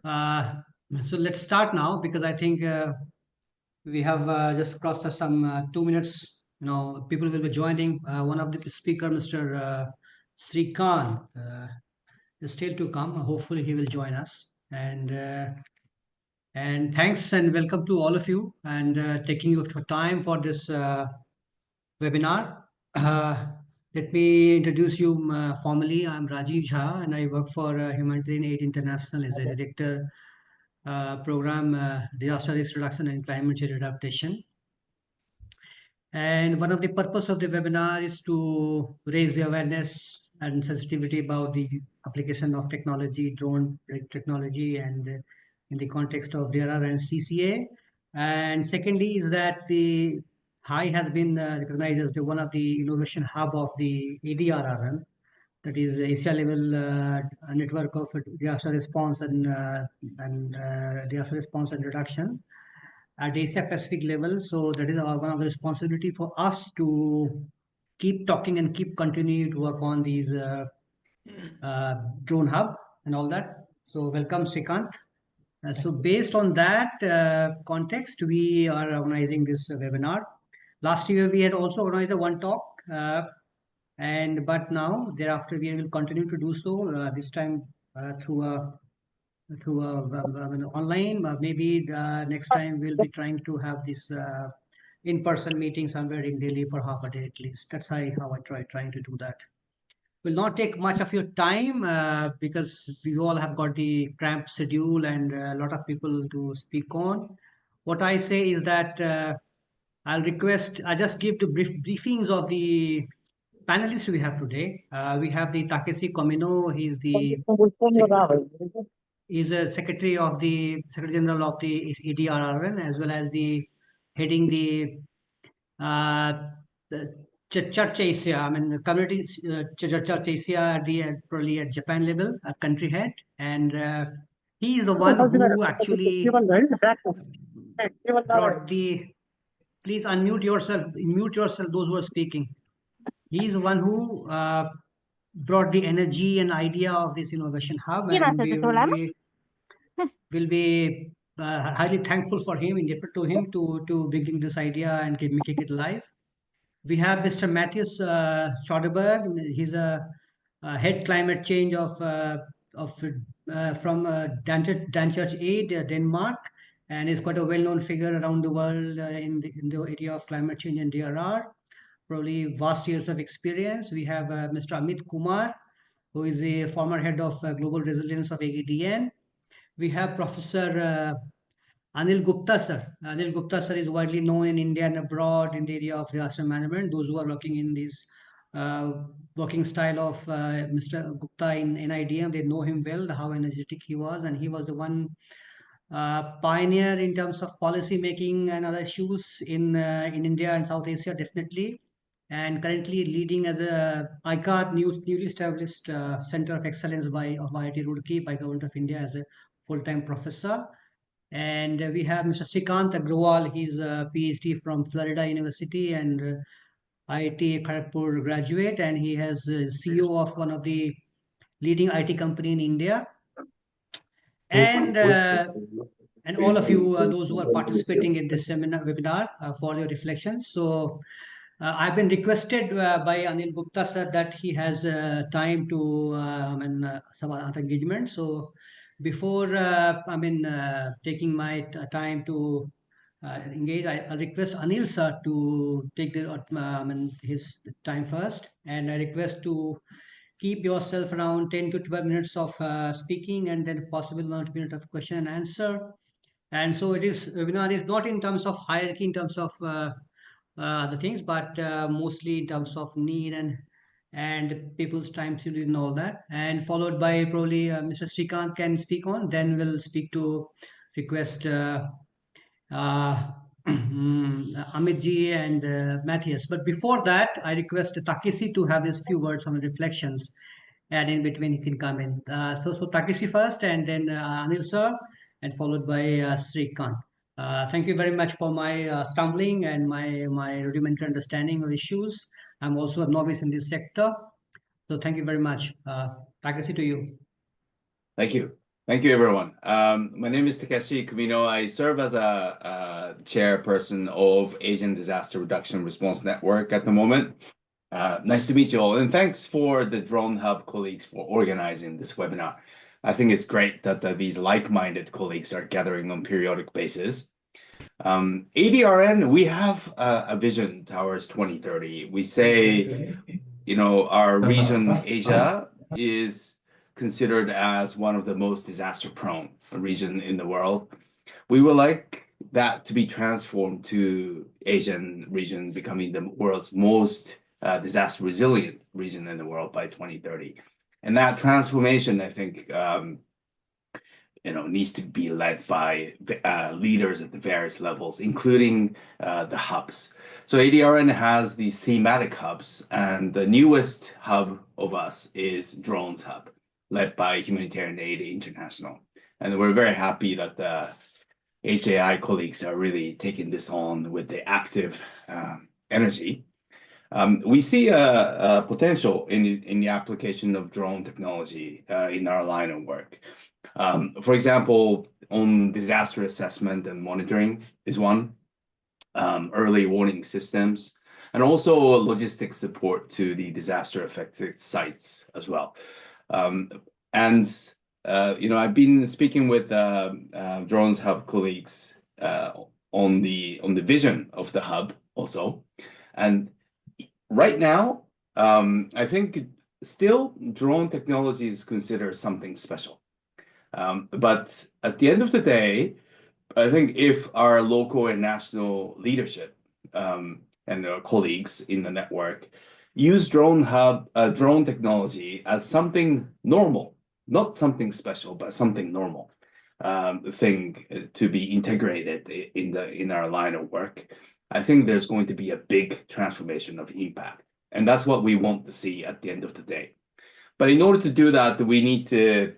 So let's start now because I think we have just crossed some 2 minutes. People will be joining. One of the speaker, Mr. Srikant, is still to come. Hopefully, he will join us. And thanks and welcome to all of you and taking your time for this webinar. Let me introduce you formally. I'm Rajiv Jha and I work for Humanitarian Aid International as a director program disaster risk reduction and climate change adaptation. And one of the purpose of the webinar is to raise the awareness and sensitivity about the application of technology, drone technology, and in the context of DRR and CCA. And secondly is that the HI has been recognized as one of the innovation hub of the ADRRN, that is Asia level network of disaster response and disaster response and reduction at Asia Pacific level. So that is one of the responsibility for us to keep talking and keep continuing to work on these drone hub and all that. So welcome, Srikant. So based on that context, we are organizing this webinar. Last year, we had also organized a one talk, but now thereafter we will continue to do so. This time through online. Maybe next time we'll be trying to have this in-person meeting somewhere in Delhi for half a day at least. That's how I trying to do that. Will not take much of your time because we all have got the cramped schedule and a lot of people to speak on. What I say is that I just give the briefings of the panelists we have today. We have the Takeshi Komino. He's a Secretary General of the ADRRN, as well as heading the Church Asia. I mean, the community Church Asia probably at Japan level, a country head, and he is the one who actually brought the. Please unmute yourself. Mute yourself. Those who are speaking. He is the one who brought the energy and idea of this innovation hub, and we will be highly thankful for him, indebted to him to bringing this idea and making it live. We have Mr. Mattias Soderberg. He's a head climate change from DanChurchAid, Denmark, and is quite a well-known figure around the world in the area of climate change and DRR. Probably vast years of experience. We have Mr. Amit Kumar, who is a former head of global resilience of ADRRN. We have Professor Anil Gupta sir. Anil Gupta sir is widely known in India and abroad in the area of disaster management. Those who are working in this working style of Mr. Gupta in NIDM, they know him well, how energetic he was, and he was the one pioneer in terms of policy making and other issues in India and South Asia, definitely. And currently leading as a ICARS newly established Center of Excellence of IIT Roorkee by Government of India as a full-time professor. And we have Mr. Srikant Agarwal. He's a PhD from Florida University and IIT Kharagpur graduate, and he has CEO of one of the leading IT company in India. And all of you, those who are participating in this webinar for your reflections. So I've been requested by Anil Gupta sir that he has time to some other engagement. So before taking my time to engage, I request Anil sir to take his time first, and I request to keep yourself around 10 to 12 minutes of speaking, and then possible 1 minute of question and answer. And so webinar is not in terms of hierarchy, in terms of other things, but mostly in terms of need and people's time schedule and all that, and followed by probably Mr. Srikant can speak on, then we'll speak to request Amit ji and Mattias. But before that, I request Takeshi to have his few words on reflections, and in between he can come in. So Takeshi first, and then Anil sir, and followed by Srikant. Thank you very much for my stumbling and my rudimentary understanding of issues. I'm also a novice in this sector. So thank you very much. Takeshi, to you. Thank you. Thank you, everyone. My name is Takeshi Komino. I serve as a chairperson of Asian Disaster Reduction Response Network at the moment. Nice to meet you all, and thanks for the Drone Hub colleagues for organizing this webinar. I think it's great that these like-minded colleagues are gathering on periodic basis. ADRRN, we have a vision towards 2030. We say, you know, our region, Asia, is considered as one of the most disaster-prone region in the world. We would like that to be transformed to Asian region becoming the world's most disaster resilient region in the world by 2030. And that transformation, I think, you know, needs to be led by leaders at the various levels, including the hubs. So ADRRN has these thematic hubs, and the newest hub of us is Drones Hub, led by Humanitarian Aid International. And we're very happy that the HAI colleagues are really taking this on with the active energy. We see a potential in the application of drone technology in our line of work. For example, on disaster assessment and monitoring is one, early warning systems, and also logistics support to the disaster affected sites as well. You know, I've been speaking with Drones Hub colleagues on the vision of the hub also, and right now, I think still drone technology is considered something special. But at the end of the day, I think if our local and national leadership and our colleagues in the network use drone technology as something normal, not something special, but something normal thing to be integrated in our line of work, I think there's going to be a big transformation of impact. And that's what we want to see at the end of the day. But in order to do that, we need to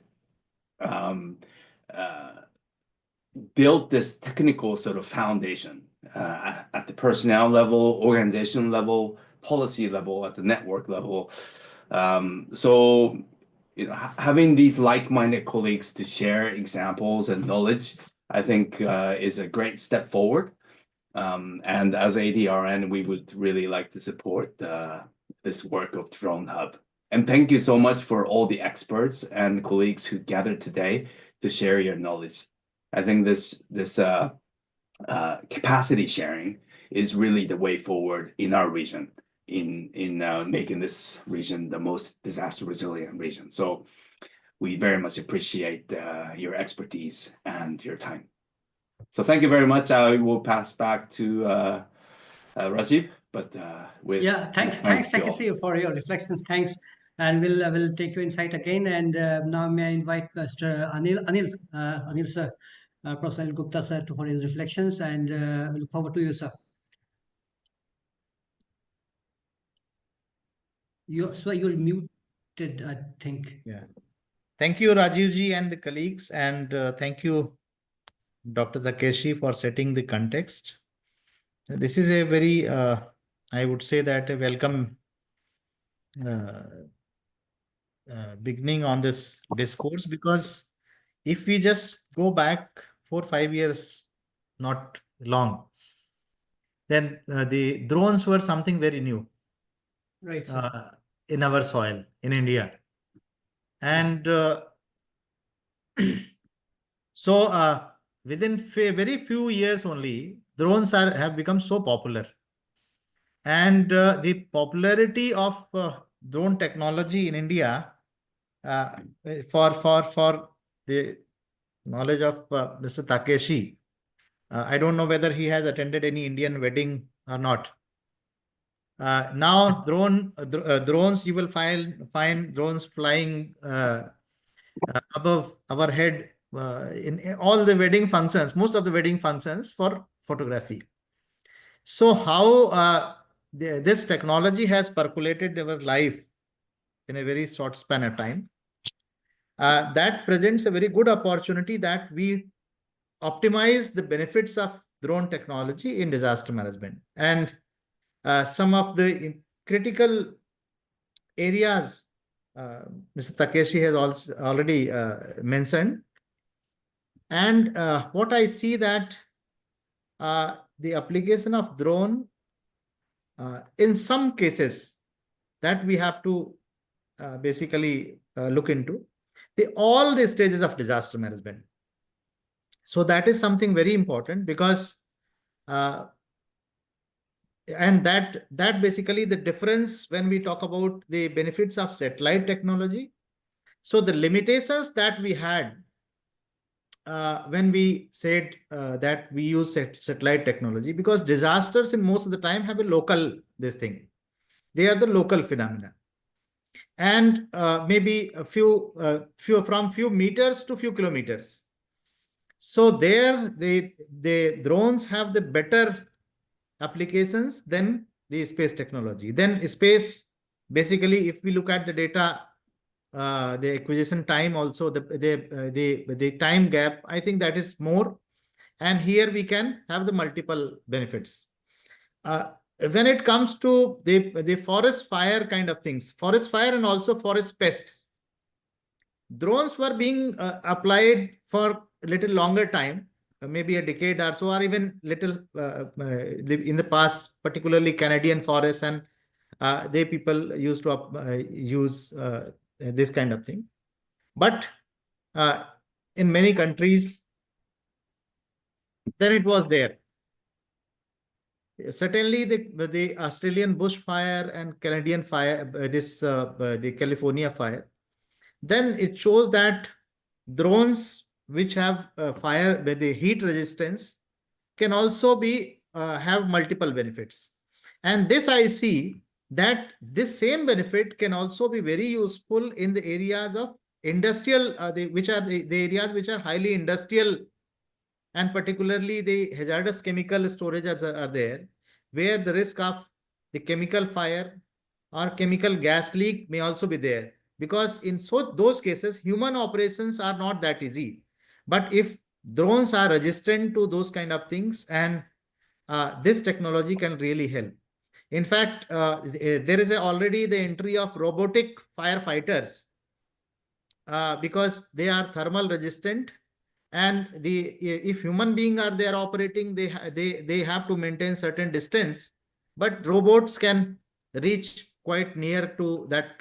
build this technical sort of foundation at the personnel level, organization level, policy level, at the network level. So, you know, having these like-minded colleagues to share examples and knowledge, I think is a great step forward. And as ADRRN, we would really like to support this work of Drone Hub. And thank you so much for all the experts and colleagues who gathered today to share your knowledge. I think this capacity sharing is really the way forward in our region, in making this region the most disaster resilient region. So we very much appreciate your expertise and your time. So thank you very much. I will pass back to Rajiv. But thanks, Takeshi, for your reflections. Thanks, and we'll take your insight again. And now may I invite Mr. Anil sir, Prof. Anil Gupta sir, for his reflections, and look forward to you, sir. You're muted, I think. Yeah. Thank you, Rajivji and the colleagues, and thank you, Dr. Takeshi, for setting the context. This is a very, I would say that a welcome beginning on this discourse, because if we just go back 4 or 5 years, not long, then the drones were something very new, Right, in our soil, in India. And so within very few years only, drones have become so popular. And the popularity of drone technology in India, for the knowledge of Mr. Takeshi, I don't know whether he has attended any Indian wedding or not. Now drones, you will find drones flying above our head in all the wedding functions, most of the wedding functions for photography. So how this technology has percolated our life in a very short span of time, that presents a very good opportunity that we optimize the benefits of drone technology in disaster management. And some of the critical areas Mr. Takeshi has also already mentioned. And what I see that the application of drone in some cases that we have to basically look into all the stages of disaster management. So that is something very important, because and that basically the difference when we talk about the benefits of satellite technology. So the limitations that we had when we said that we use satellite technology, because disasters in most of the time have a local they are the local phenomena, and maybe a few meters to few kilometers. So there the drones have the better applications than the space technology. Then space, basically, if we look at the data, the acquisition time also, the time gap, I think that is more. And here we can have the multiple benefits. When it comes to the forest fire kind of things, forest fire and also forest pests, drones were being applied for a little longer time, maybe a decade or so, or even little in the past, particularly Canadian forests, and they people used to use this kind of thing. But in many countries, then it was there. Certainly, the Australian bushfire and Canadian fire, the California fire, then it shows that drones which have fire with the heat resistance can also be have multiple benefits. And this I see that this same benefit can also be very useful in the areas of industrial, which are the areas which are highly industrial, and particularly the hazardous chemical storages are there, where the risk of the chemical fire or chemical gas leak may also be there. Because in those cases, human operations are not that easy. But if drones are resistant to those kind of things, and this technology can really help. In fact, there is already the entry of robotic firefighters because they are thermal resistant, and if human beings are there operating, they have to maintain certain distance, but robots can reach quite near to that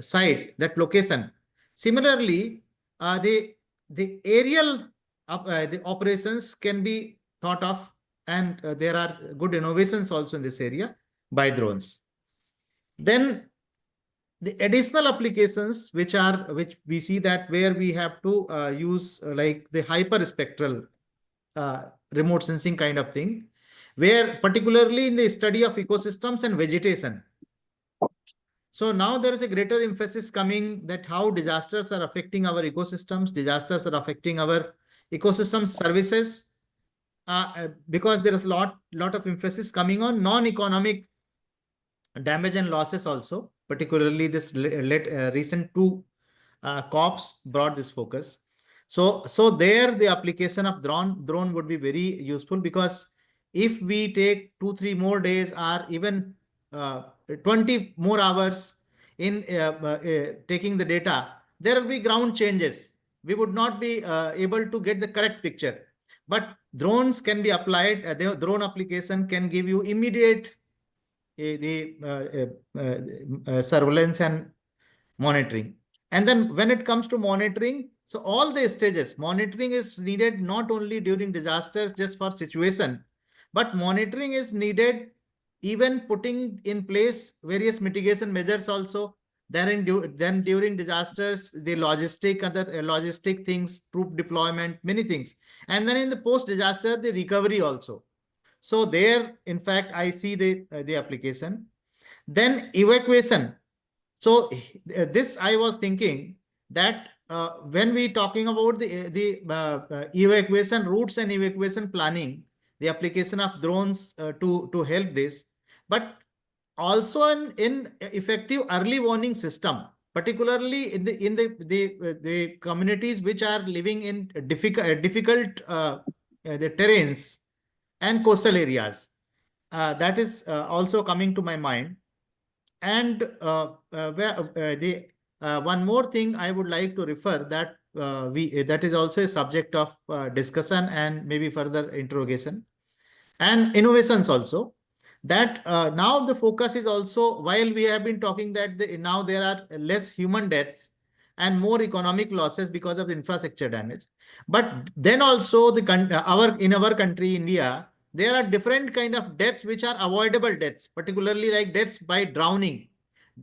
site, that location. Similarly, the aerial the operations can be thought of, and there are good innovations also in this area by drones. Then the additional applications which we see that where we have to use like the hyperspectral remote sensing kind of thing, where particularly in the study of ecosystems and vegetation. So now there is a greater emphasis coming that how disasters are affecting our ecosystems, disasters are affecting our ecosystem services, because there is a lot of emphasis coming on non-economic damage and losses also. Particularly this recent two COPs brought this focus. So there the application of drone would be very useful, because if we take 2-3 more days or even 20 more hours in taking the data, there will be ground changes. We would not be able to get the correct picture. But drones can be applied. The drone application can give you immediate surveillance and monitoring. And then when it comes to monitoring, so all the stages, monitoring is needed not only during disasters just for situation, but monitoring is needed even putting in place various mitigation measures also. Then during disasters, the logistic things, troop deployment, many things. And then in the post-disaster, the recovery also. So there, in fact, I see the application. Then evacuation. So this I was thinking that when we talking about the evacuation routes and evacuation planning, the application of drones to help this, but also in effective early warning system, particularly in the communities which are living in difficult the terrains and coastal areas. That is also coming to my mind. And one more thing I would like to refer that that is also a subject of discussion and maybe further interrogation. And innovations also, that now the focus is also, while we have been talking that now there are less human deaths and more economic losses because of infrastructure damage. But then also in our country, India, there are different kind of deaths which are avoidable deaths, particularly like deaths by drowning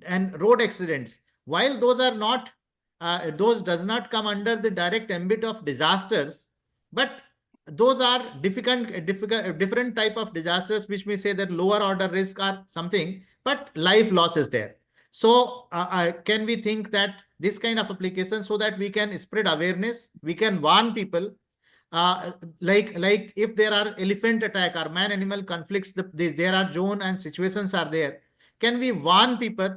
and road accidents. While those are not, those does not come under the direct ambit of disasters, but those are different type of disasters, which may say that lower order risk or something, but life loss is there. So can we think that this kind of application, so that we can spread awareness, we can warn people, like if there are elephant attack or man-animal conflicts, there are zone and situations are there. Can we warn people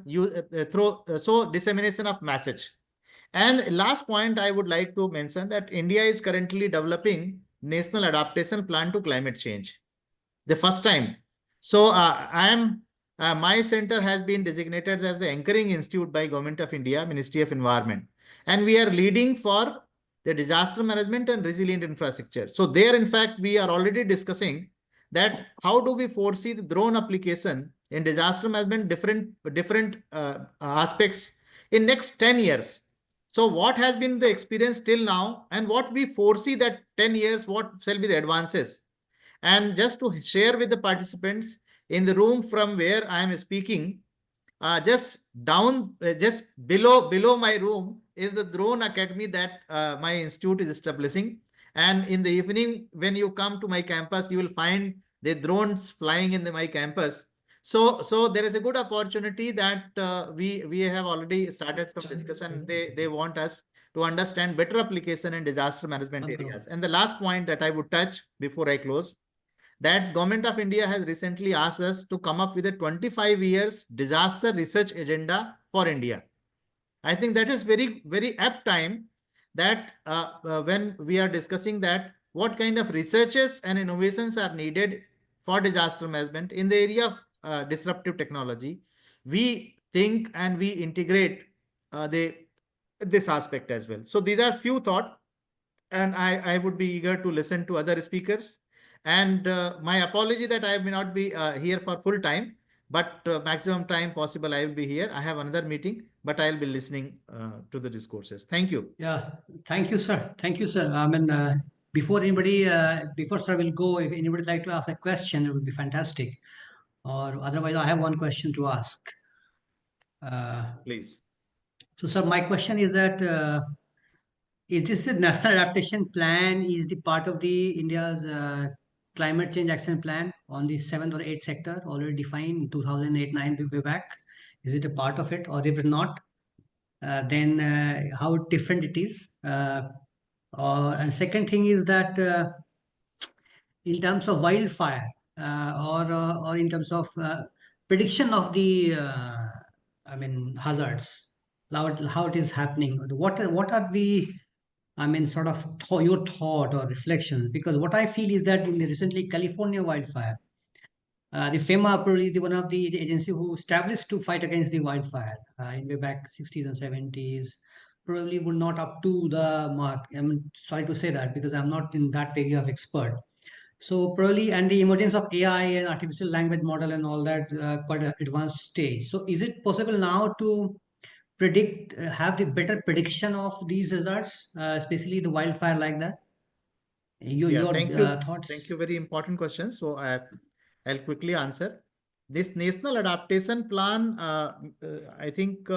through dissemination of message? And last point I would like to mention that India is currently developing National Adaptation Plan to Climate Change, the first time. So my center has been designated as the anchoring institute by Government of India, Ministry of Environment, and we are leading for the disaster management and resilient infrastructure. So there, in fact, we are already discussing that how do we foresee the drone application in disaster management, different aspects in next 10 years. So what has been the experience till now, and what we foresee that 10 years, what shall be the advances? And just to share with the participants, in the room from where I am speaking, just below my room is the drone academy that my institute is establishing. And in the evening, when you come to my campus, you will find the drones flying in my campus. So there is a good opportunity that we have already started some discussion. They want us to understand better application in disaster management areas. And the last point that I would touch before I close, that Government of India has recently asked us to come up with a 25 years disaster research agenda for India. I think that is very, very apt time that when we are discussing that what kind of researches and innovations are needed for disaster management in the area of disruptive technology, we think and we integrate this aspect as well. So these are few thoughts, and I would be eager to listen to other speakers. And my apology that I may not be here for full time, but maximum time possible I will be here. I have another meeting, but I'll be listening to the discourses. Thank you. Yeah, thank you, sir. Thank you, sir. I mean, before sir will go, if anybody would like to ask a question, it would be fantastic. Or otherwise, I have one question to ask. Please. So, sir, my question is that is this the National Adaptation Plan is the part of the India's climate change action plan on the 7th or 8th sector already defined in 2008-9 way back? Is it a part of it, or if not, then how different it is? And second thing is that in terms of wildfire or in terms of prediction of the hazards, how it is happening, what are the sort of your thought or reflections? Because what I feel is that in the recently California wildfire, the FEMA, probably one of the agency who established to fight against the wildfire in way back 60s and 70s, probably would not up to the mark. I'm sorry to say that because I'm not in that area of expert. So probably, and the emergence of AI and artificial language model and all that, quite an advanced stage. So is it possible now to predict, have the better prediction of these hazards, especially the wildfire like that? Your thank you. Thoughts? Thank you. Very important question. So I'll quickly answer. This National Adaptation Plan, I think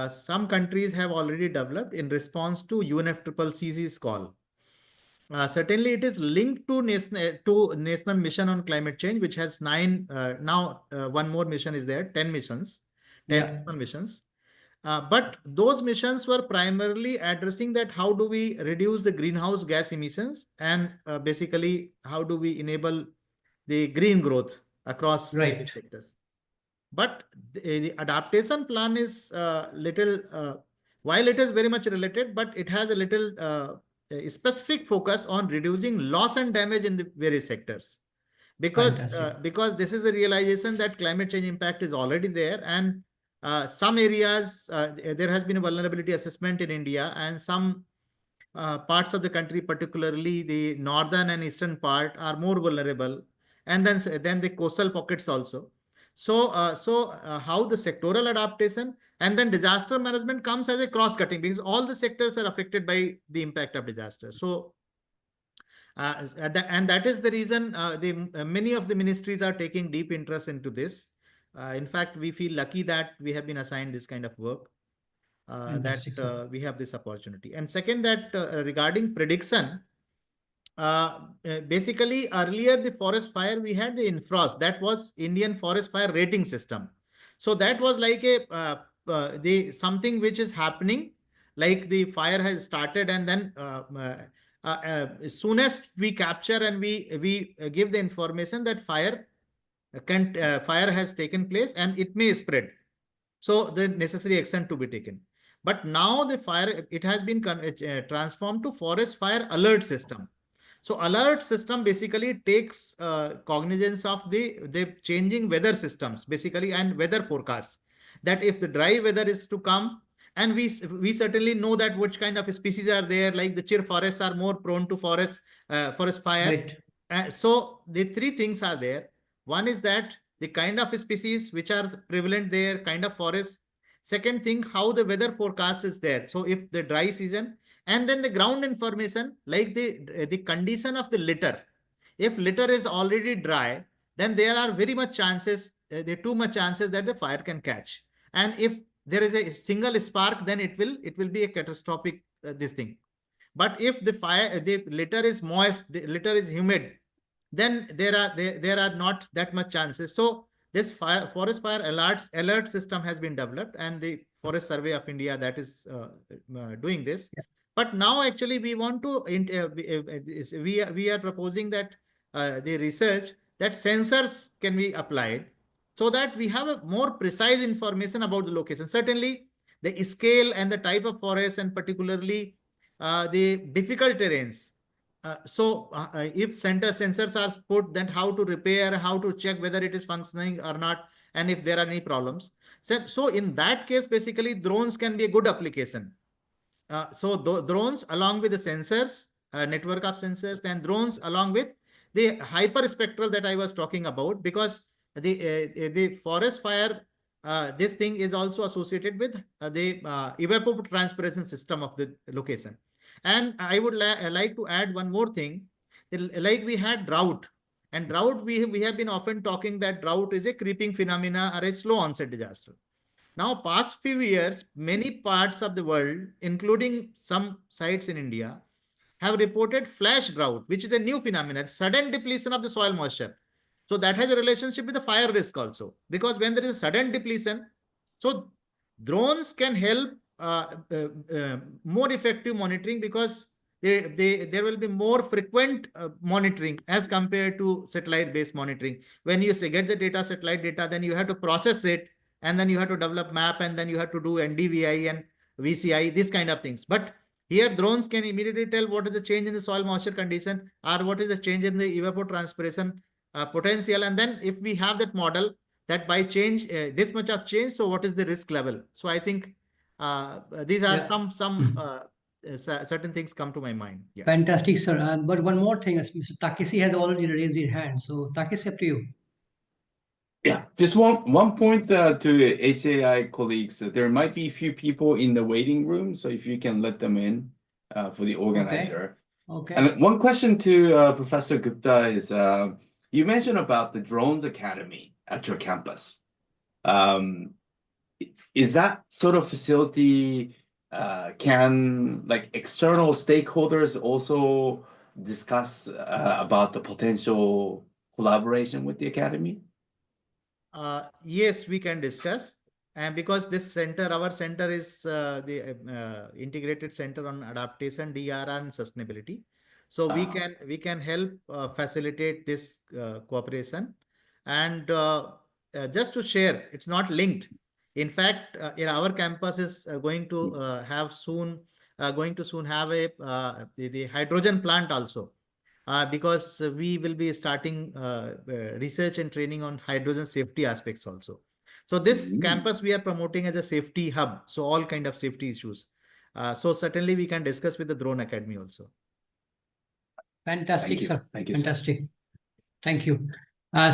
some countries have already developed in response to UNFCCC's call. Certainly, it is linked to National Mission on Climate Change, which has 9. Now, one more mission is there, 10 missions, 10 national missions. But those missions were primarily addressing that how do we reduce the greenhouse gas emissions and basically how do we enable the green growth across various sectors. But the adaptation plan is while it is very much related, but it has a little specific focus on reducing loss and damage in the various sectors. Because this is a realization that climate change impact is already there, and some areas there has been a vulnerability assessment in India, and some parts of the country, particularly the northern and eastern part, are more vulnerable, and then the coastal pockets also. So, how the sectoral adaptation and then disaster management comes as a cross-cutting, because all the sectors are affected by the impact of disaster. So, and that is the reason many of the ministries are taking deep interest into this. In fact, we feel lucky that we have been assigned this kind of work. We have this opportunity. And second, that regarding prediction, basically earlier the forest fire, we had the INFROST, that was Indian Forest Fire Rating System. So that was like a something which is happening, like the fire has started, and then as soon as we capture and we give the information that fire has taken place and it may spread, so the necessary action to be taken. But now the fire, it has been transformed to Forest Fire Alert System. So alert system basically takes cognizance of the changing weather systems, basically, and weather forecasts. That if the dry weather is to come, and we certainly know that which kind of species are there, like the chir forests are more prone to forest fire. Right. So the three things are there. One is that the kind of species which are prevalent there, kind of forest. Second thing, how the weather forecast is there. So if the dry season, and then the ground information, like the condition of the litter. If litter is already dry, then there are very much chances, there are too much chances that the fire can catch. And if there is a single spark, then it will be a catastrophic this thing. But if the litter is moist, the litter is humid, then there are not that much chances. So this forest fire alert system has been developed, and the Forest Survey of India that is doing this. Yeah. But now actually we want to we are proposing that the research that sensors can be applied, so that we have a more precise information about the location. Certainly the scale and the type of forest, and particularly the difficult terrains. If sensors are put, then how to repair, how to check whether it is functioning or not, and if there are any problems. So in that case, basically drones can be a good application. Drones along with the sensors, network of sensors, then drones along with the hyperspectral that I was talking about, because the forest fire, this thing is also associated with the evapotranspiration system of the location. And I would like to add one more thing. Like we had drought, and drought, we have been often talking that drought is a creeping phenomena or a slow onset disaster. Now, past few years, many parts of the world, including some sites in India, have reported flash drought, which is a new phenomenon, sudden depletion of the soil moisture. So that has a relationship with the fire risk also, because when there is a sudden depletion, so drones can help more effective monitoring, because there will be more frequent monitoring as compared to satellite-based monitoring. When you get the data, satellite data, then you have to process it, and then you have to develop map, and then you have to do NDVI and VCI, these kind of things. But here drones can immediately tell what is the change in the soil moisture condition, or what is the change in the evapotranspiration potential. And then if we have that model that by change, this much of change, so what is the risk level? So I think these are some certain things come to my mind. Yeah. Fantastic, sir. But one more thing, Mr. Takeshi has already raised his hand. So Takeshi, up to you. Yeah, just one point to HAI colleagues. There might be a few people in the waiting room, so if you can let them in for the organizer. Okay. And one question to Professor Gupta is, you mentioned about the Drones Academy at your campus. Is that sort of facility, can like external stakeholders also discuss about the potential collaboration with the Academy? Yes, we can discuss. And because this center, our center is the Integrated Center on Adaptation, DRRN, and Sustainability. So we can help facilitate this cooperation. And just to share, it's not linked. In fact, in our campus is going to have soon have a the hydrogen plant also. Because we will be starting research and training on hydrogen safety aspects also. So this campus we are promoting as a safety hub. So all kind of safety issues. So certainly we can discuss with the Drone Academy also. Fantastic, sir. Thank you, sir. Fantastic. Thank you.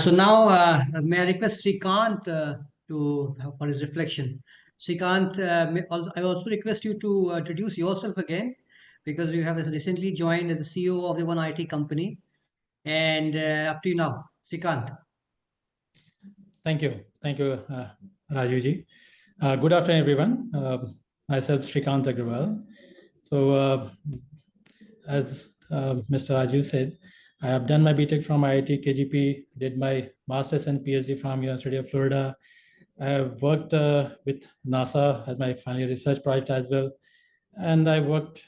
So now, may I request Srikant for his reflection. Srikant, I also request you to introduce yourself again, because you have recently joined as the CEO of the one IT company. And up to you now, Srikant. Thank you, Rajuji. Good afternoon, everyone. Myself, Srikant Agarwal. So, as Mr. Raju said, I have done my BTech from IIT KGP, did my master's and PhD from University of Florida. I have worked with NASA as my final research project as well. And I worked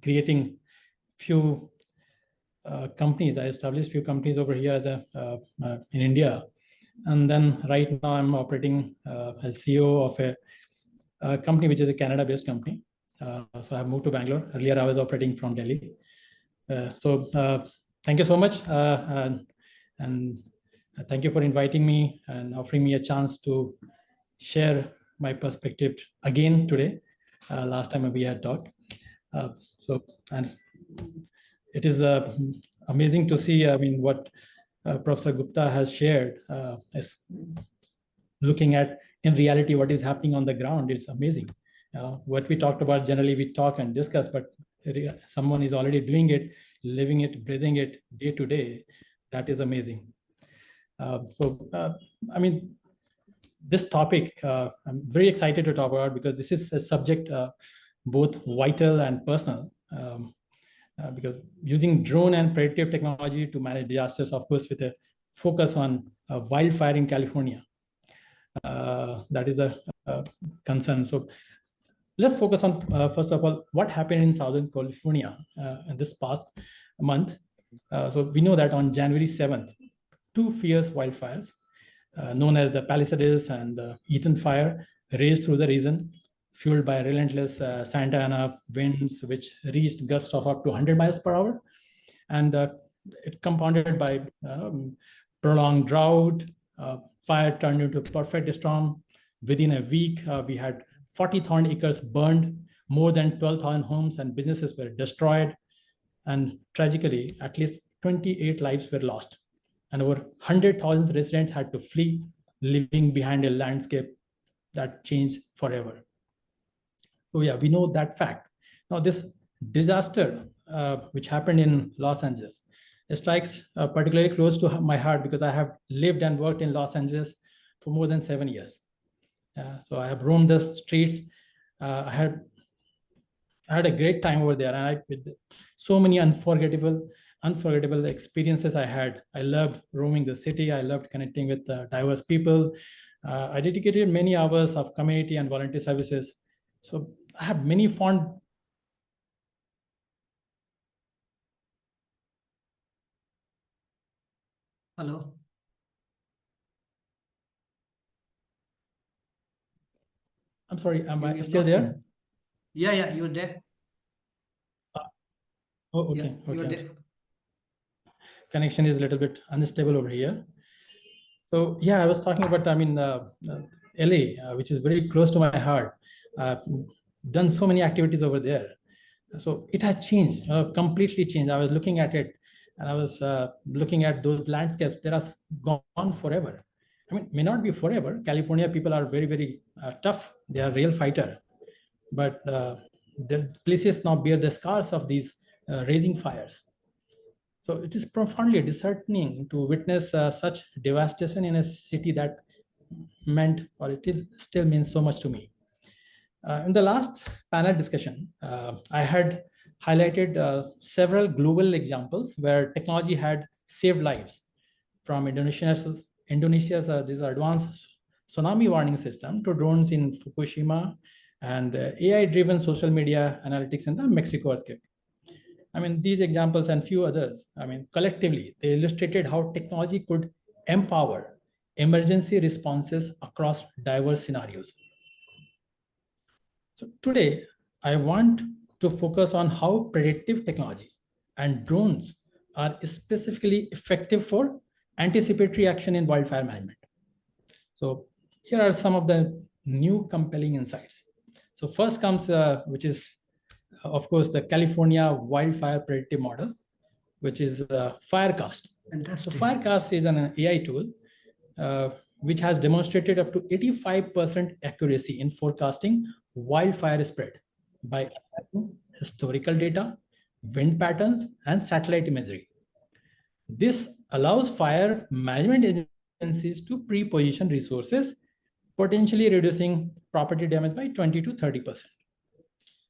creating few companies. I established few companies over here as in India. And then right now I'm operating as CEO of a company which is a Canada-based company. So I've moved to Bangalore. Earlier I was operating from Delhi. Thank you so much. And thank you for inviting me and offering me a chance to share my perspective again today. Last time we had talked. And it is amazing to see, what Professor Gupta has shared is looking at in reality what is happening on the ground. It's amazing. What we talked about, generally we talk and discuss, but someone is already doing it, living it, breathing it day to day. That is amazing. This topic I'm very excited to talk about, because this is a subject both vital and personal. Because using drone and predictive technology to manage disasters, of course, with a focus on wildfire in California, that is a concern. So let's focus on, first of all, what happened in Southern California in this past month. So we know that on January 7th, two fierce wildfires, known as the Palisades and the Eaton Fire, raged through the region, fueled by relentless Santa Ana winds, which reached gusts of up to 100 miles per hour. And it compounded by prolonged drought. Fire turned into a perfect storm. Within a week, we had 40,000 acres burned, more than 12,000 homes and businesses were destroyed. And tragically, at least 28 lives were lost. And over 100,000 residents had to flee, leaving behind a landscape that changed forever. So yeah, we know that fact. Now this disaster, which happened in Los Angeles, it strikes particularly close to my heart, because I have lived and worked in Los Angeles for more than 7 years. So I have roamed the streets. I had a great time over there, and with so many unforgettable experiences I had. I loved roaming the city. I loved connecting with diverse people. I dedicated many hours of community and volunteer services. So I have many fond. Hello. I'm sorry, am I still there? Yeah, you're there. Oh, okay. Yeah, you're there. Connection is a little bit unstable over here. So yeah, I was talking about, LA, which is very close to my heart. Done so many activities over there. So it has changed, completely changed. I was looking at it, and I was looking at those landscapes. They are gone forever. May not be forever. California people are very, very tough. They are real fighter. But the places now bear the scars of these raging fires. So it is profoundly disheartening to witness such devastation in a city that meant, or it still means so much to me. In the last panel discussion, I had highlighted several global examples where technology had saved lives, from Indonesia's this advanced tsunami warning system to drones in Fukushima and AI-driven social media analytics in the Mexico earthquake. These examples and few others, collectively, they illustrated how technology could empower emergency responses across diverse scenarios. So today, I want to focus on how predictive technology and drones are specifically effective for anticipatory action in wildfire management. So here are some of the new compelling insights. So first comes, which is, of course, the California wildfire predictive model, which is Firecast. Fantastic. So Firecast is an AI tool which has demonstrated up to 85% accuracy in forecasting wildfire spread by historical data, wind patterns, and satellite imagery. This allows fire management agencies to pre-position resources, potentially reducing property damage by 20 to 30%.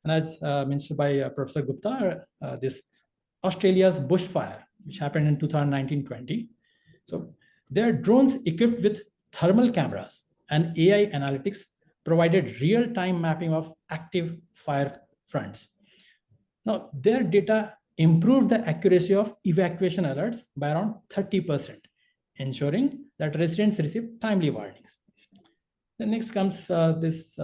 And as mentioned by Professor Gupta, this Australia's bushfire, which happened in 2019-20. So there are drones equipped with thermal cameras and AI analytics provided real-time mapping of active fire fronts. Now, their data improved the accuracy of evacuation alerts by around 30%, ensuring that residents receive timely warnings. Then next comes this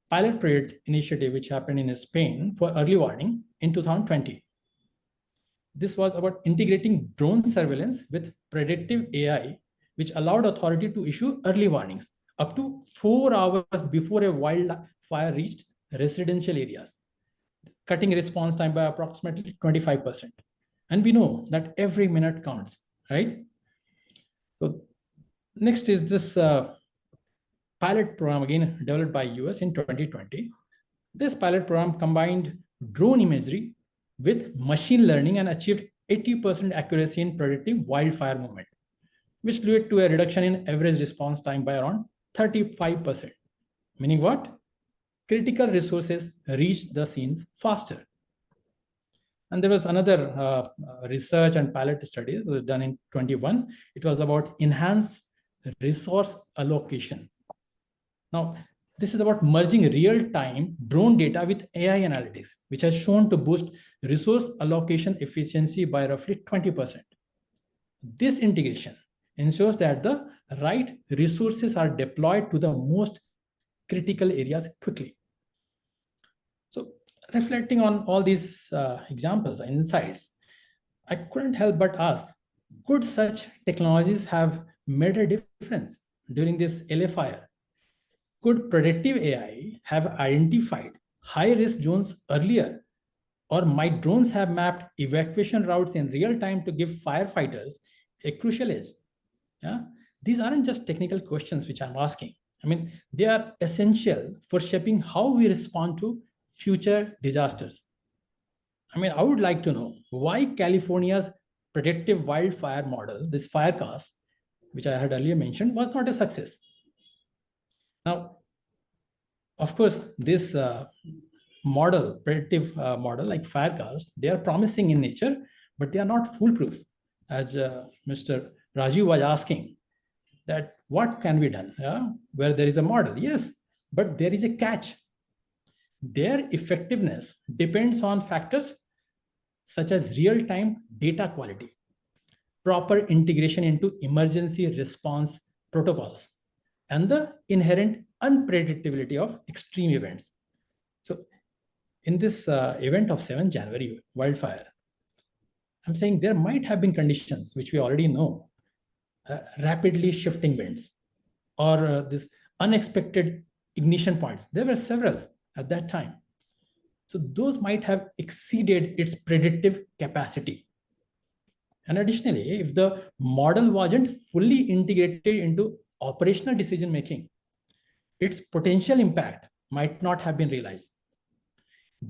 pilot project initiative, which happened in Spain for early warning in 2020. This was about integrating drone surveillance with predictive AI, which allowed authority to issue early warnings up to 4 hours before a wildfire reached residential areas, cutting response time by approximately 25%. And we know that every minute counts, right? So next is this pilot program, again developed by US in 2020. This pilot program combined drone imagery with machine learning and achieved 80% accuracy in predicting wildfire movement, which led to a reduction in average response time by around 35%. Meaning what? Critical resources reach the scenes faster. And there was another research and pilot studies that was done in 21. It was about enhanced resource allocation. Now, this is about merging real-time drone data with AI analytics, which has shown to boost resource allocation efficiency by roughly 20%. This integration ensures that the right resources are deployed to the most critical areas quickly. So reflecting on all these examples and insights, I couldn't help but ask, could such technologies have made a difference during this LA fire? Could predictive AI have identified high-risk zones earlier? Or might drones have mapped evacuation routes in real time to give firefighters a crucial edge? Yeah? These aren't just technical questions which I'm asking. I mean, they are essential for shaping how we respond to future disasters. I mean, I would like to know why California's predictive wildfire model, this Firecast, which I had earlier mentioned, was not a success. Now, of course, this model, predictive model like Firecast, they are promising in nature, but they are not foolproof. As Mr. Raju was asking, that what can be done where there is a model? Yes, but there is a catch. Their effectiveness depends on factors such as real-time data quality, proper integration into emergency response protocols, and the inherent unpredictability of extreme events. So in this event of 7 January wildfire, I'm saying there might have been conditions which we already know, rapidly shifting winds, or this unexpected ignition points. There were several at that time. So those might have exceeded its predictive capacity. And additionally, if the model wasn't fully integrated into operational decision-making, its potential impact might not have been realized.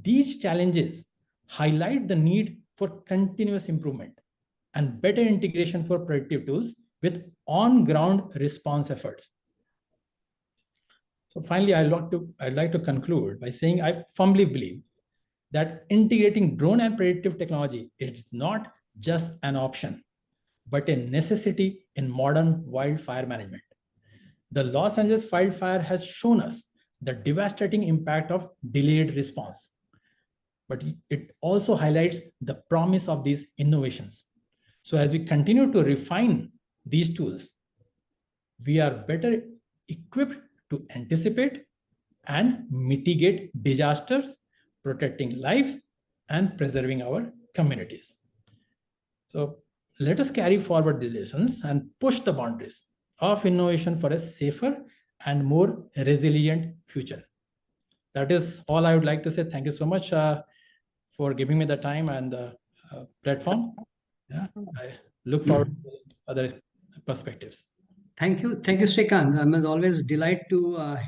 These challenges highlight the need for continuous improvement and better integration for predictive tools with on-ground response efforts. So finally, I'd like to conclude by saying I firmly believe that integrating drone and predictive technology is not just an option, but a necessity in modern wildfire management. The Los Angeles wildfire has shown us the devastating impact of delayed response, but it also highlights the promise of these innovations. So as we continue to refine these tools, we are better equipped to anticipate and mitigate disasters, protecting lives and preserving our communities. So let us carry forward the lessons and push the boundaries of innovation for a safer and more resilient future. that is all I would like to say. Thank you so much for giving me the time and the platform. Yeah, I look forward to other perspectives. Thank you, Srikant. I'm always delighted to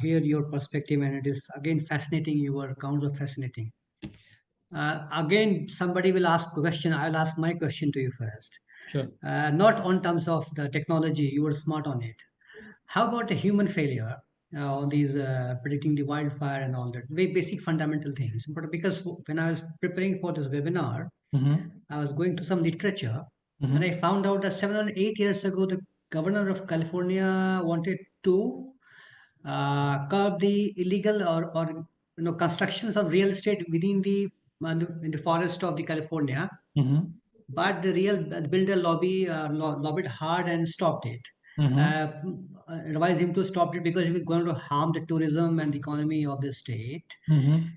hear your perspective, and it is again fascinating. Your accounts are fascinating. Again, somebody will ask a question. I'll ask my question to you first. Sure. Not on terms of the technology, you were smart on it. How about the human failure? All these predicting the wildfire and all that, very basic fundamental things. But because when I was preparing for this webinar, I was going to some literature, and I found out that 7 or 8 years ago, the governor of California wanted to curb the illegal or constructions of real estate within the in the forest of the California. But the real builder lobbied hard and stopped it. Advised him to stop it because it was going to harm the tourism and the economy of the state.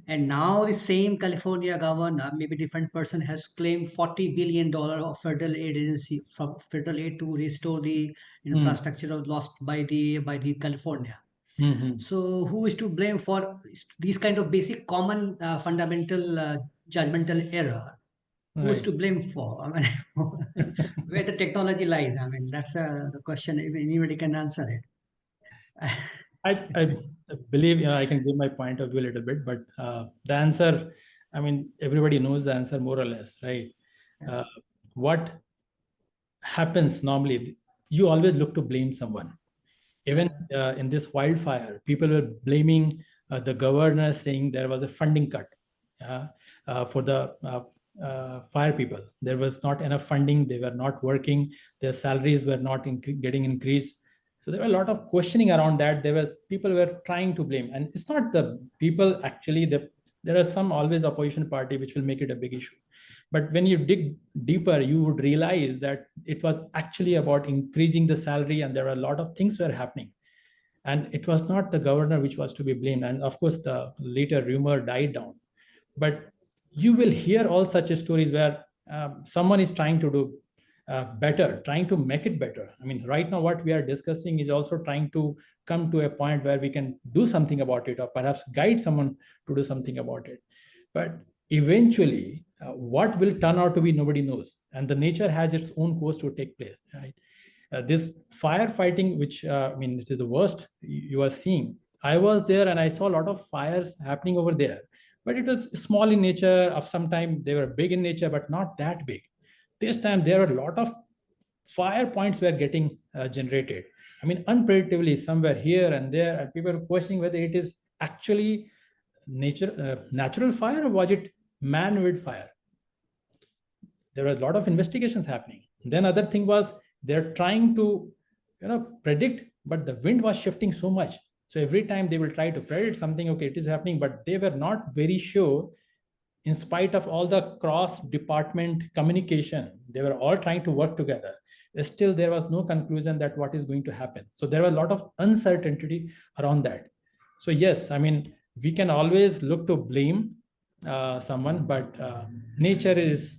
And now the same California governor, maybe different person, has claimed $40 billion of federal aid agency from federal aid to restore the infrastructure lost by the California. So who is to blame for these kind of basic common fundamental judgmental error? Who is to blame for? I mean, where the technology lies? I mean, that's the question. If anybody can answer it. I believe I can give my point of view a little bit, but the answer, I mean, everybody knows the answer more or less, right? What happens normally, you always look to blame someone. Even in this wildfire, people were blaming the governor, saying there was a funding cut for the fire people. There was not enough funding. They were not working. Their salaries were not getting increased. So there were a lot of questioning around that. People were trying to blame, and it's not the people actually. There are some always opposition party which will make it a big issue. But when you dig deeper, you would realize that it was actually about increasing the salary, and there were a lot of things were happening. And it was not the governor which was to be blamed. And of course, the later rumor died down. But you will hear all such stories where someone is trying to do better, trying to make it better. I mean, right now, what we are discussing is also trying to come to a point where we can do something about it, or perhaps guide someone to do something about it. But eventually, what will turn out to be, nobody knows. And the nature has its own course to take place, right? This firefighting, which, I mean, it is the worst you are seeing. I was there and I saw a lot of fires happening over there, but it was small in nature. Of some time, they were big in nature, but not that big. This time, there were a lot of fire points were getting generated. I mean, unpredictably, somewhere here and there, and people were questioning whether it is actually natural fire, or was it man-made fire? There were a lot of investigations happening. Then other thing was they're trying to predict, but the wind was shifting so much. So every time they will try to predict something, okay, it is happening, but they were not very sure. In spite of all the cross-department communication, they were all trying to work together. Still, there was no conclusion that what is going to happen. So there was a lot of uncertainty around that. So yes, I mean, we can always look to blame someone, but nature is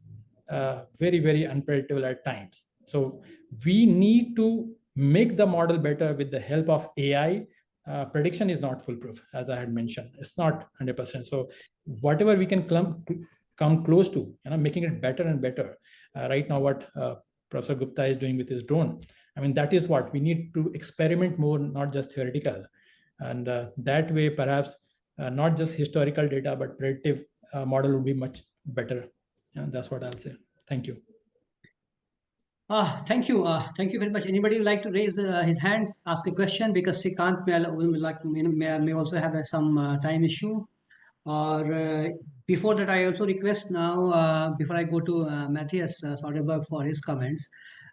very, very unpredictable at times. So we need to make the model better with the help of AI. Prediction is not foolproof, as I had mentioned. It's not 100%. So whatever we can come close to, making it better and better. Right now, what Professor Gupta is doing with his drone, I mean, that is what we need to experiment more, not just theoretical. And that way, perhaps not just historical data, but predictive model would be much better. And that's what I'll say. Thank you. Thank you. Thank you very much. Anybody would like to raise his hand, ask a question? Because Srikant may also have some time issue. Or before that, I also request now, before I go to Mattias Soderberg for his comments,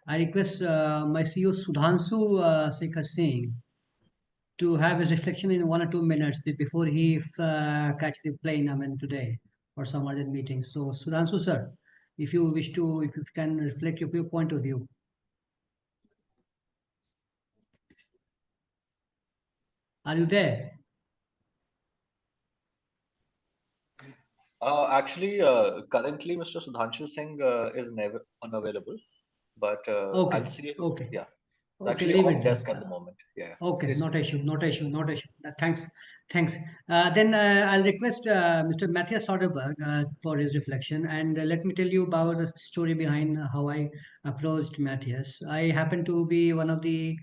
I request my CEO Sudhanshu Shekhar Singh to have his reflection in 1 or 2 minutes before he catch the plane, I mean, today or some other meeting. So Sudhanshu sir, if you wish to, if you can reflect your point of view. Are you there? Actually, currently, Mr. Sudhanshu Singh is never unavailable, but Okay. I'll see. Okay. Yeah. I'm Okay, actually leave off it desk then. at the moment. Yeah. Okay, Please not go. issue, not issue, not issue. Thanks, thanks. Then I'll request Mr. Mattias Soderberg for his reflection, and let me tell you about the story behind how I approached Mattias. I happen to be one of the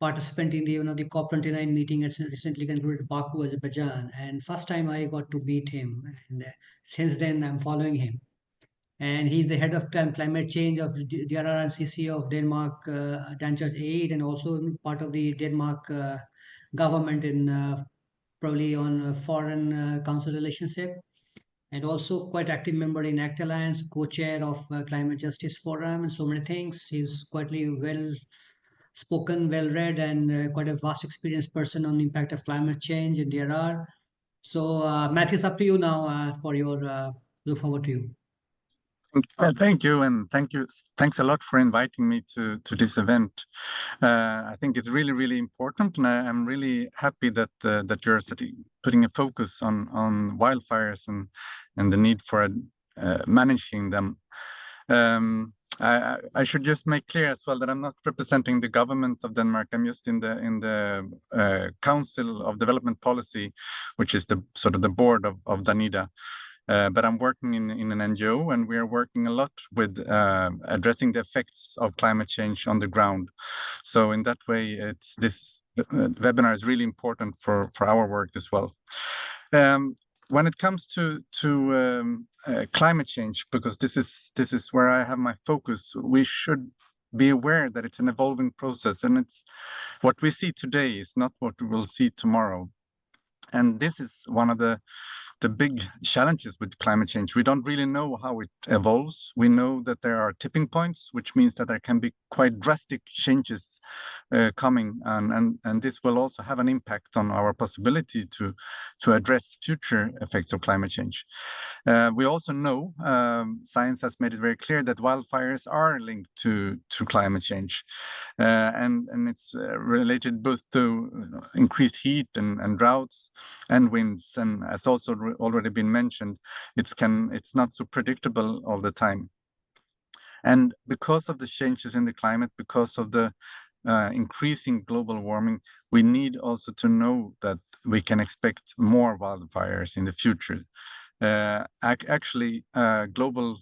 participant in the COP29 meeting that's recently concluded in Baku, Azerbaijan, and first time I got to meet him, and since then I'm following him. And he's the head of climate change of DRRN CC of Denmark, DanChurchAid, and also part of the Denmark government in probably on foreign council relationship, and also quite active member in Act Alliance, co-chair of Climate Justice Forum, and so many things. He's quite well spoken, well read, and quite a vast experienced person on the impact of climate change in DRR. So, Matt, it's up to you now for your look forward to you. Thank you, and thanks a lot for inviting me to this event. I think it's really important, and I'm really happy that that you're putting a focus on wildfires and the need for managing them. I should just make clear as well that I'm not representing the government of Denmark. I'm just in the Council of Development Policy, which is the sort of the board of Danida. But I'm working in an NGO, and we are working a lot with addressing the effects of climate change on the ground. So in that way, this webinar is really important for our work as well. When it comes to climate change, because this is where I have my focus, we should be aware that it's an evolving process, and it's what we see today is not what we will see tomorrow. And this is one of the big challenges with climate change. We don't really know how it evolves. We know that there are tipping points, which means that there can be quite drastic changes coming, and this will also have an impact on our possibility to address future effects of climate change. We also know science has made it very clear that wildfires are linked to climate change, and it's related both to increased heat and droughts and winds, and as also already been mentioned, it's not so predictable all the time. And because of the changes in the climate, because of the increasing global warming, we need also to know that we can expect more wildfires in the future. Actually, global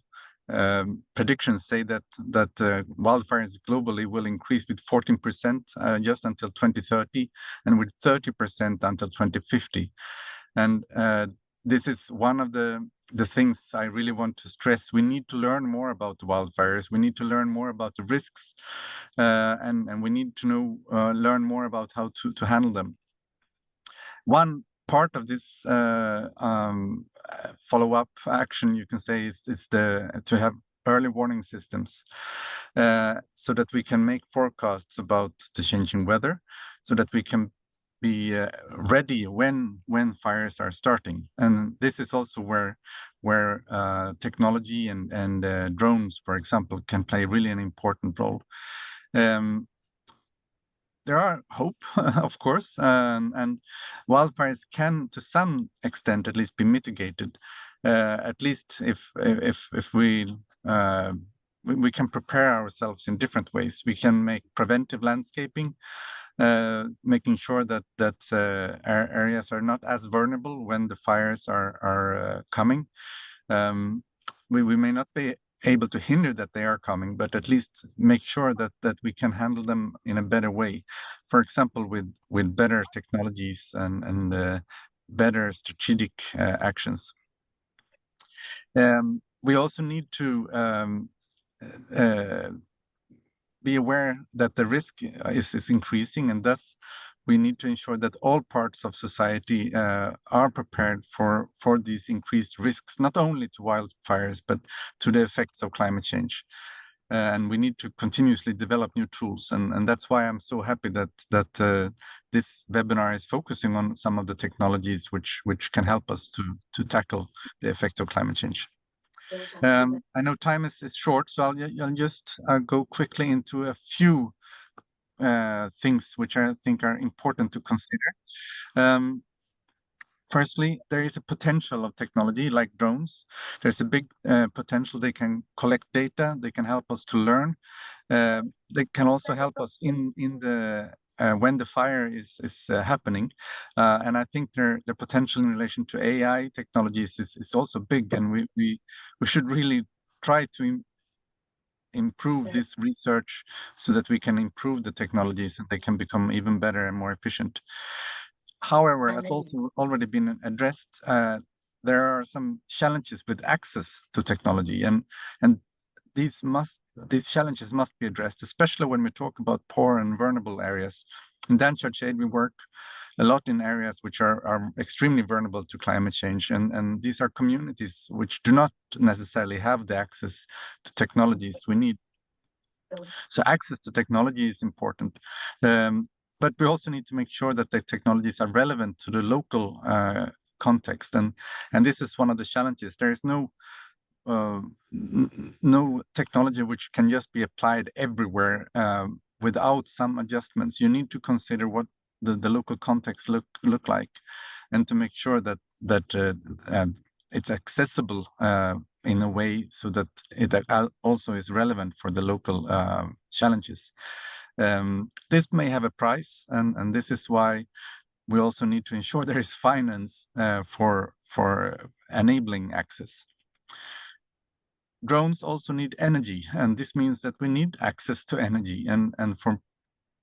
predictions say that wildfires globally will increase with 14% just until 2030, and with 30% until 2050. And this is one of the things I really want to stress. We need to learn more about the wildfires. We need to learn more about the risks, and we need to learn more about how to handle them. One part of this follow-up action, you can say, is to have early warning systems, so that we can make forecasts about the changing weather, so that we can be ready when fires are starting. And this is also where technology and drones, for example, can play really an important role. There are hope, of course, and wildfires can, to some extent, at least be mitigated. At least if we can prepare ourselves in different ways. We can make preventive landscaping, making sure that our areas are not as vulnerable when the fires are coming. We may not be able to hinder that they are coming, but at least make sure that we can handle them in a better way. For example, with better technologies and better strategic actions. We also need to be aware that the risk is increasing, and thus we need to ensure that all parts of society are prepared for these increased risks, not only to wildfires, but to the effects of climate change. And we need to continuously develop new tools. And that's why I'm so happy that this webinar is focusing on some of the technologies which can help us to tackle the effects of climate change. I know time is short, so I'll just go quickly into a few things which I think are important to consider. Firstly, there is a potential of technology like drones. There's a big potential. They can collect data. They can help us to learn. They can also help us in the when the fire is happening. And I think their potential in relation to AI technologies is also big. And we should really try to improve this research so that we can improve the technologies and they can become even better and more efficient. However, as also already been addressed, there are some challenges with access to technology, and these challenges must be addressed, especially when we talk about poor and vulnerable areas. In DanChurchAid, we work a lot in areas which are extremely vulnerable to climate change, and these are communities which do not necessarily have the access to technologies we need. So access to technology is important. But we also need to make sure that the technologies are relevant to the local context, and this is one of the challenges. There is no technology which can just be applied everywhere without some adjustments. You need to consider what the local context look like, and to make sure that it's accessible in a way so that it also is relevant for the local challenges. This may have a price, and this is why we also need to ensure there is finance for enabling access. Drones also need energy, and this means that we need access to energy. And for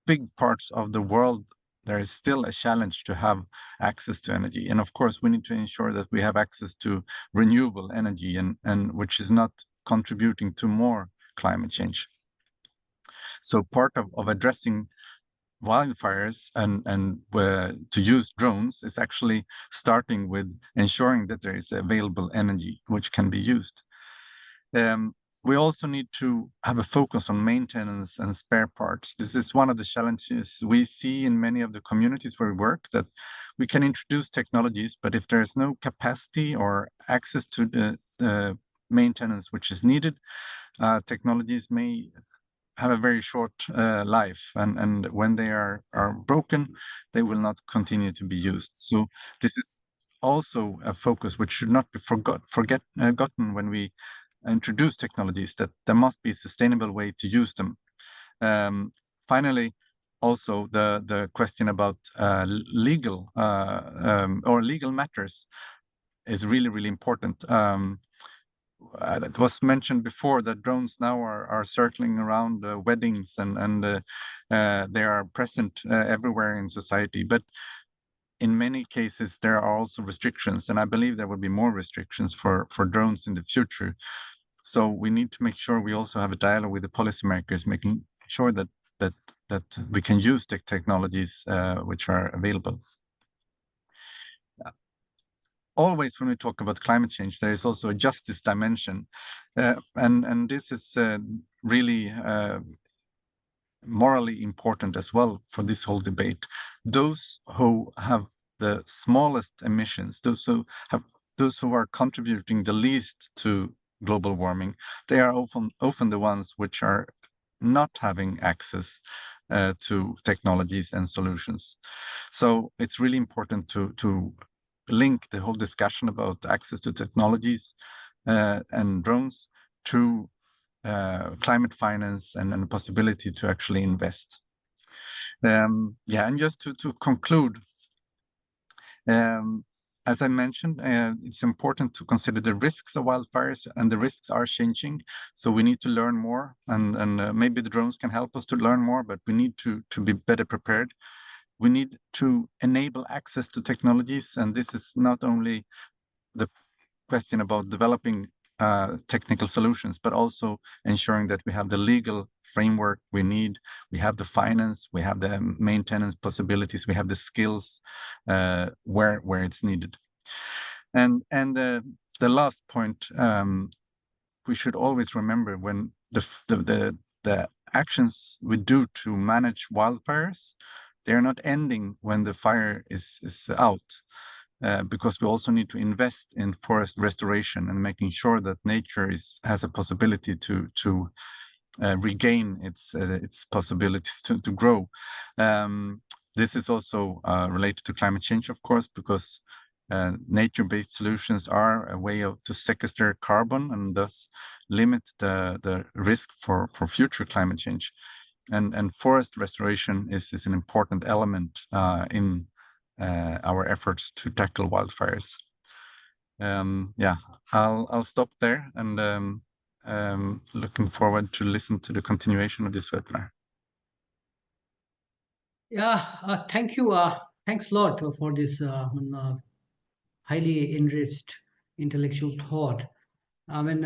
big parts of the world, there is still a challenge to have access to energy. And of course, we need to ensure that we have access to renewable energy, and which is not contributing to more climate change. So part of addressing wildfires and to use drones is actually starting with ensuring that there is available energy which can be used. We also need to have a focus on maintenance and spare parts. This is one of the challenges we see in many of the communities where we work, that we can introduce technologies, but if there is no capacity or access to the maintenance which is needed, technologies may have a very short life, and when they are broken, they will not continue to be used. So this is also a focus which should not be forgotten when we introduce technologies, that there must be a sustainable way to use them. Finally, also the question about legal matters is really important. It was mentioned before that drones now are circling around weddings, and they are present everywhere in society. But in many cases, there are also restrictions, and I believe there will be more restrictions for drones in the future. So we need to make sure we also have a dialogue with the policymakers, making sure that we can use the technologies which are available. Always when we talk about climate change, there is also a justice dimension, and this is really morally important as well for this whole debate. Those who have the smallest emissions, those who are contributing the least to global warming, they are often the ones which are not having access to technologies and solutions. So it's really important to link the whole discussion about access to technologies and drones to climate finance and the possibility to actually invest. And just to conclude, as I mentioned, it's important to consider the risks of wildfires, and the risks are changing. So we need to learn more, and maybe the drones can help us to learn more, but we need to be better prepared. We need to enable access to technologies, and this is not only the question about developing technical solutions, but also ensuring that we have the legal framework we need, we have the finance, we have the maintenance possibilities, we have the skills where it's needed. And the last point, we should always remember, when the actions we do to manage wildfires, they are not ending when the fire is out. Because we also need to invest in forest restoration and making sure that nature has a possibility to regain its possibilities to grow. This is also related to climate change, of course, because nature-based solutions are a way to sequester carbon and thus limit the risk for future climate change. And forest restoration is an important element in our efforts to tackle wildfires. Yeah, I'll stop there, and looking forward to listen to the continuation of this webinar. Yeah, thank you. Thanks a lot for this highly enriched intellectual thought. I mean,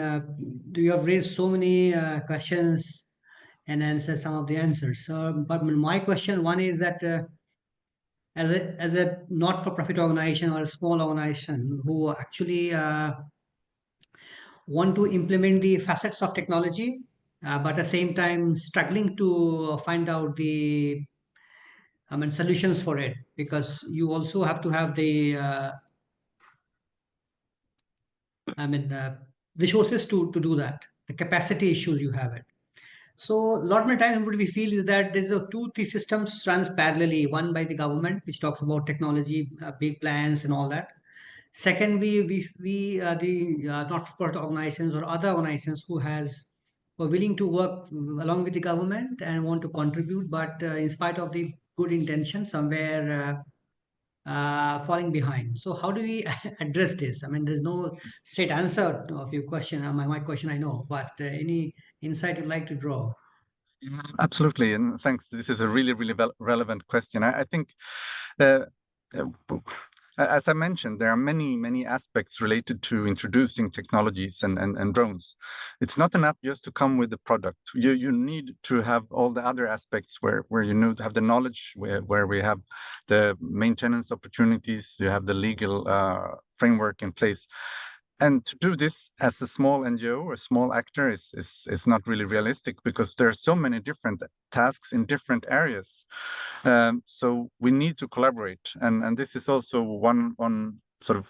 you have raised so many questions and answered some of the answers. But my question one is that as a not-for-profit organization or a small organization who actually want to implement the facets of technology, but at the same time struggling to find out the solutions for it, because you also have to have the resources to do that. The capacity issues you have it. So a lot many times what we feel is that there's three systems runs parallelly. One by the government, which talks about technology, big plans and all that. Second, we the not-for-profit organizations or other organizations who are willing to work along with the government and want to contribute, but in spite of the good intention, somewhere falling behind. So how do we address this? I mean, there's no straight answer of your question. My question, I know, but any insight you'd like to draw? Absolutely, and thanks. This is a really, really relevant question. I think, as I mentioned, there are many, many aspects related to introducing technologies and drones. It's not enough just to come with the product. You need to have all the other aspects where you need to have the knowledge, where we have the maintenance opportunities, you have the legal framework in place. And to do this as a small NGO or a small actor is not really realistic, because there are so many different tasks in different areas. So we need to collaborate, and this is also one sort of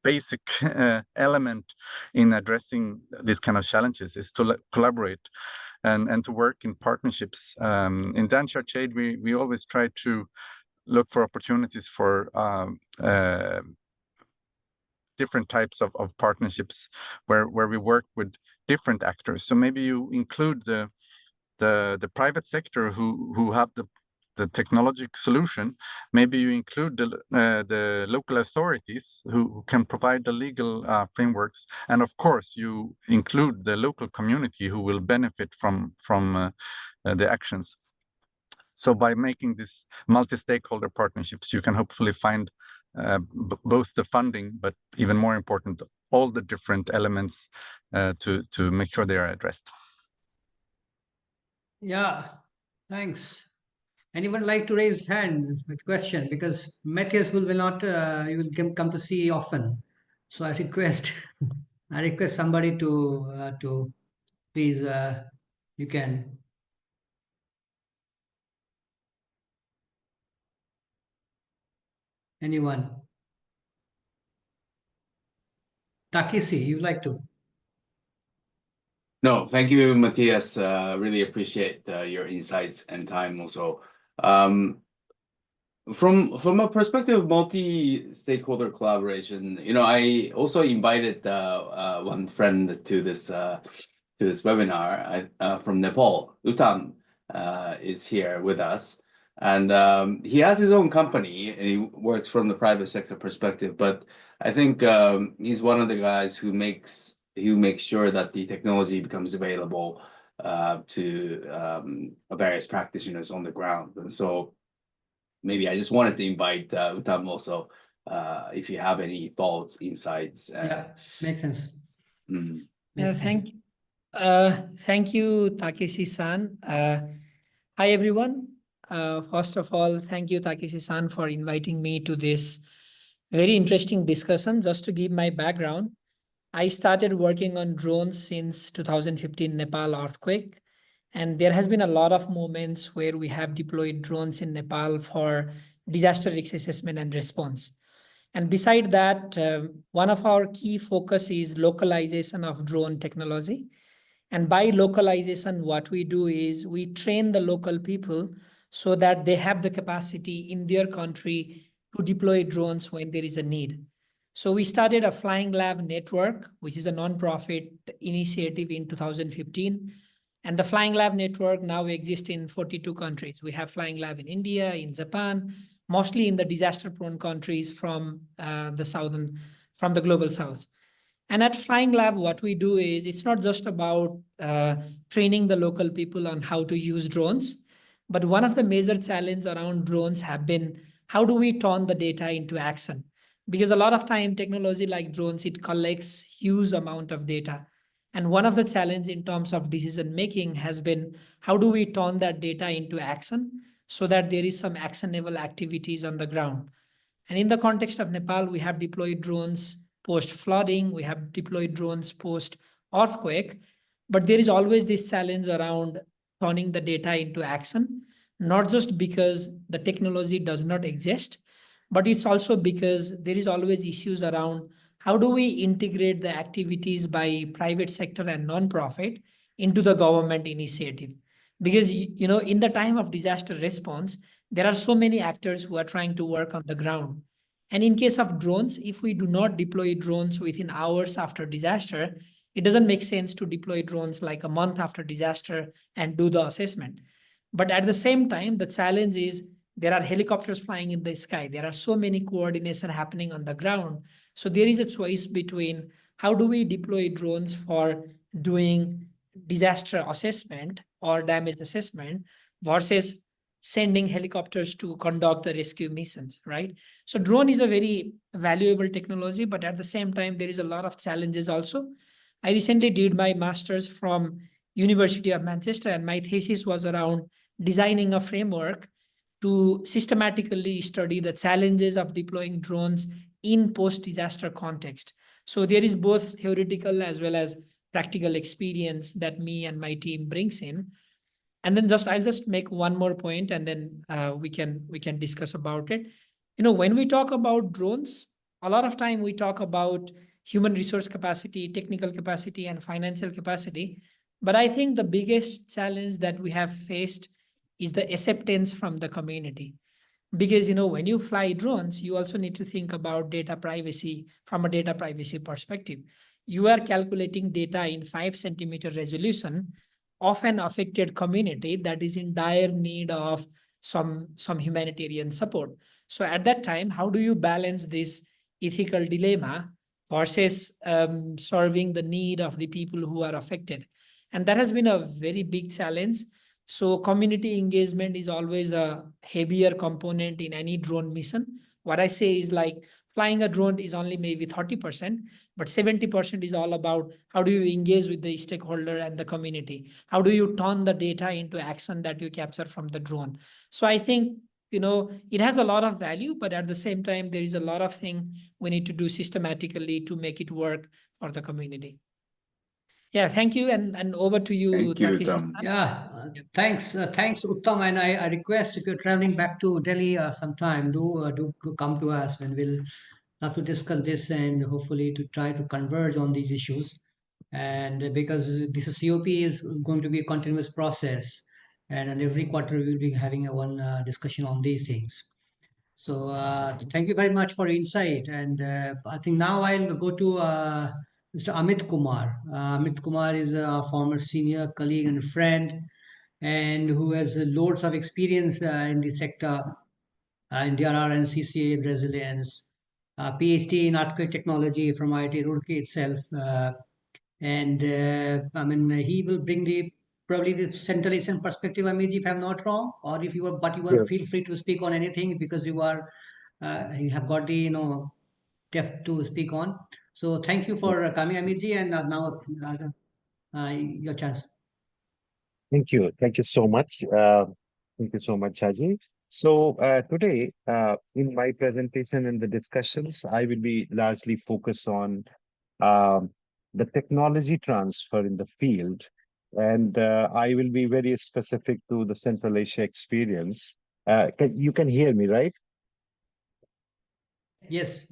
basic element in addressing these kind of challenges, is to collaborate and to work in partnerships. In DanChurchAid, we always try to look for opportunities for different types of partnerships where we work with different actors. So maybe you include the private sector who have the technological solution. Maybe you include the local authorities who can provide the legal frameworks, and of course you include the local community who will benefit from the actions. So by making these multi-stakeholder partnerships, you can hopefully find both the funding, but even more important, all the different elements to make sure they are addressed. Yeah, thanks. Anyone like to raise his hand with question? Because Mattias will not, you will come to see often. So I request, somebody to please, you can. Anyone? Takeshi, you like to? No, thank you, Mattias. Really appreciate your insights and time also. From a perspective of multi-stakeholder collaboration, I also invited one friend to this webinar from Nepal. Uttam is here with us, and he has his own company and he works from the private sector perspective. But I think he's one of the guys who makes sure that the technology becomes available to various practitioners on the ground. And so maybe I just wanted to invite Uttam also, if you have any thoughts, insights. Yeah, makes sense. Thank you, Takeshi-san. Hi, everyone. First of all, thank you, Takeshi-san, for inviting me to this very interesting discussion. Just to give my background, I started working on drones since 2015 Nepal earthquake. And there has been a lot of moments where we have deployed drones in Nepal for disaster risk assessment and response. And beside that, one of our key focus is localization of drone technology. And by localization, what we do is we train the local people so that they have the capacity in their country to deploy drones when there is a need. So we started a Flying Lab network, which is a non-profit initiative in 2015. And the Flying Lab network now exists in 42 countries. We have Flying Lab in India, in Japan, mostly in the disaster-prone countries from the global south. And at Flying Lab, what we do is it's not just about training the local people on how to use drones, but one of the major challenges around drones have been how do we turn the data into action? Because a lot of time technology like drones, it collects huge amount of data. And one of the challenges in terms of decision making has been how do we turn that data into action so that there is some actionable activities on the ground. And in the context of Nepal, we have deployed drones post-flooding, we have deployed drones post-earthquake, but there is always this challenge around turning the data into action, not just because the technology does not exist, but it's also because there is always issues around how do we integrate the activities by private sector and non-profit into the government initiative? Because, you know, in the time of disaster response, there are so many actors who are trying to work on the ground. And in case of drones, if we do not deploy drones within hours after disaster, it doesn't make sense to deploy drones like a month after disaster and do the assessment. But at the same time, the challenge is there are helicopters flying in the sky. There are so many coordination happening on the ground. So there is a choice between how do we deploy drones for doing disaster assessment or damage assessment versus sending helicopters to conduct the rescue missions, right? So drone is a very valuable technology, but at the same time, there is a lot of challenges also. I recently did my master's from University of Manchester, and my thesis was around designing a framework to systematically study the challenges of deploying drones in post-disaster context. So there is both theoretical as well as practical experience that me and my team brings in. And then I'll just make one more point, and then we can discuss about it. You know, when we talk about drones, a lot of time we talk about human resource capacity, technical capacity, and financial capacity. But I think the biggest challenge that we have faced is the acceptance from the community. Because, you know, when you fly drones, you also need to think about data privacy from a data privacy perspective. You are calculating data in 5 centimeter resolution of an affected community that is in dire need of some humanitarian support. So at that time, how do you balance this ethical dilemma versus serving the need of the people who are affected? And that has been a very big challenge. So community engagement is always a heavier component in any drone mission. What I say is like flying a drone is only maybe 30%, but 70% is all about how do you engage with the stakeholder and the community? How do you turn the data into action that you capture from the drone? So I think, you know, it has a lot of value, but at the same time, there is a lot of things we need to do systematically to make it work for the community. Yeah, thank you, and over to you, Thank you, Takeshi. Uttam. Yeah, thanks, Uttam. And I request if you're traveling back to Delhi sometime, do come to us, and we'll have to discuss this and hopefully to try to converge on these issues. And because this COP is going to be a continuous process, and every quarter we'll be having one discussion on these things. So thank you very much for your insight. And I think now I'll go to Mr. Amit Kumar. Amit Kumar is a former senior colleague and friend, and who has loads of experience in the sector, in DRR and CCA resilience, PhD in earthquake technology from IIT Roorkee itself. And I mean, he will bring probably the Central Asian perspective, Amit, if I'm not wrong, or if you are, but you are Sure. feel free to speak on anything because you have got the depth to speak on. So thank you for coming, Amit, and now your chance. Thank you. Thank you so much. Thank you so much, Ajay. So today, in my presentation and the discussions, I will be largely focused on the technology transfer in the field. And I will be very specific to the Central Asia experience. You can hear me, right? Yes.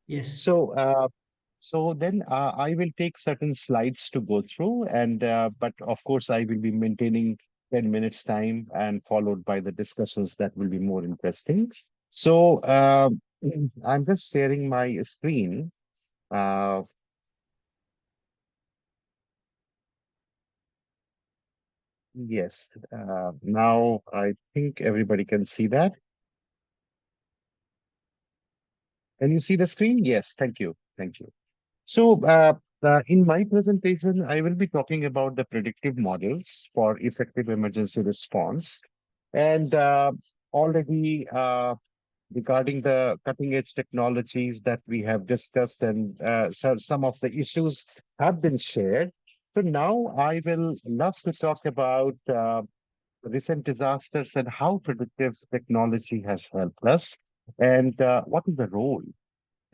Yes. So then I will take certain slides to go through, and but of course I will be maintaining 10 minutes time and followed by the discussions that will be more interesting. So I'm just sharing my screen. Yes, now I think everybody can see that. Can you see the screen? Yes, thank you. Thank you. So, in my presentation, I will be talking about the predictive models for effective emergency response. And already regarding the cutting edge technologies that we have discussed, and so some of the issues have been shared. So now I will love to talk about recent disasters and how predictive technology has helped us, and what is the role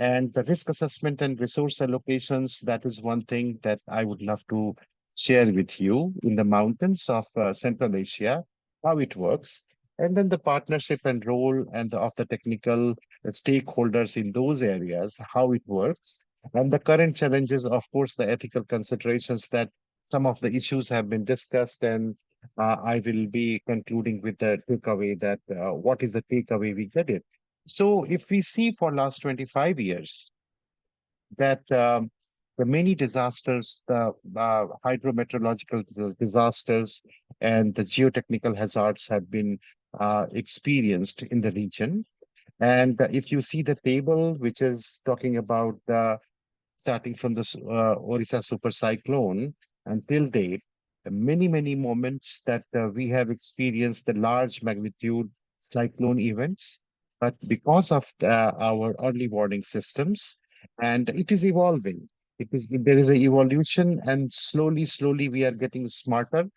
and the risk assessment and resource allocations. That is one thing that I would love to share with you in the mountains of Central Asia, how it works, and then the partnership and role and of the technical stakeholders in those areas, how it works, and the current challenges, of course, the ethical considerations that some of the issues have been discussed. And I will be concluding with the takeaway that what is the takeaway we get it. So if we see for last 25 years that the many disasters, the hydrometeorological disasters and the geotechnical hazards have been experienced in the region. And if you see the table, which is talking about the starting from the Orissa super cyclone until date, many moments that we have experienced the large magnitude cyclone events, but because of our early warning systems, and it is evolving. There is an evolution, and slowly we are getting smarter.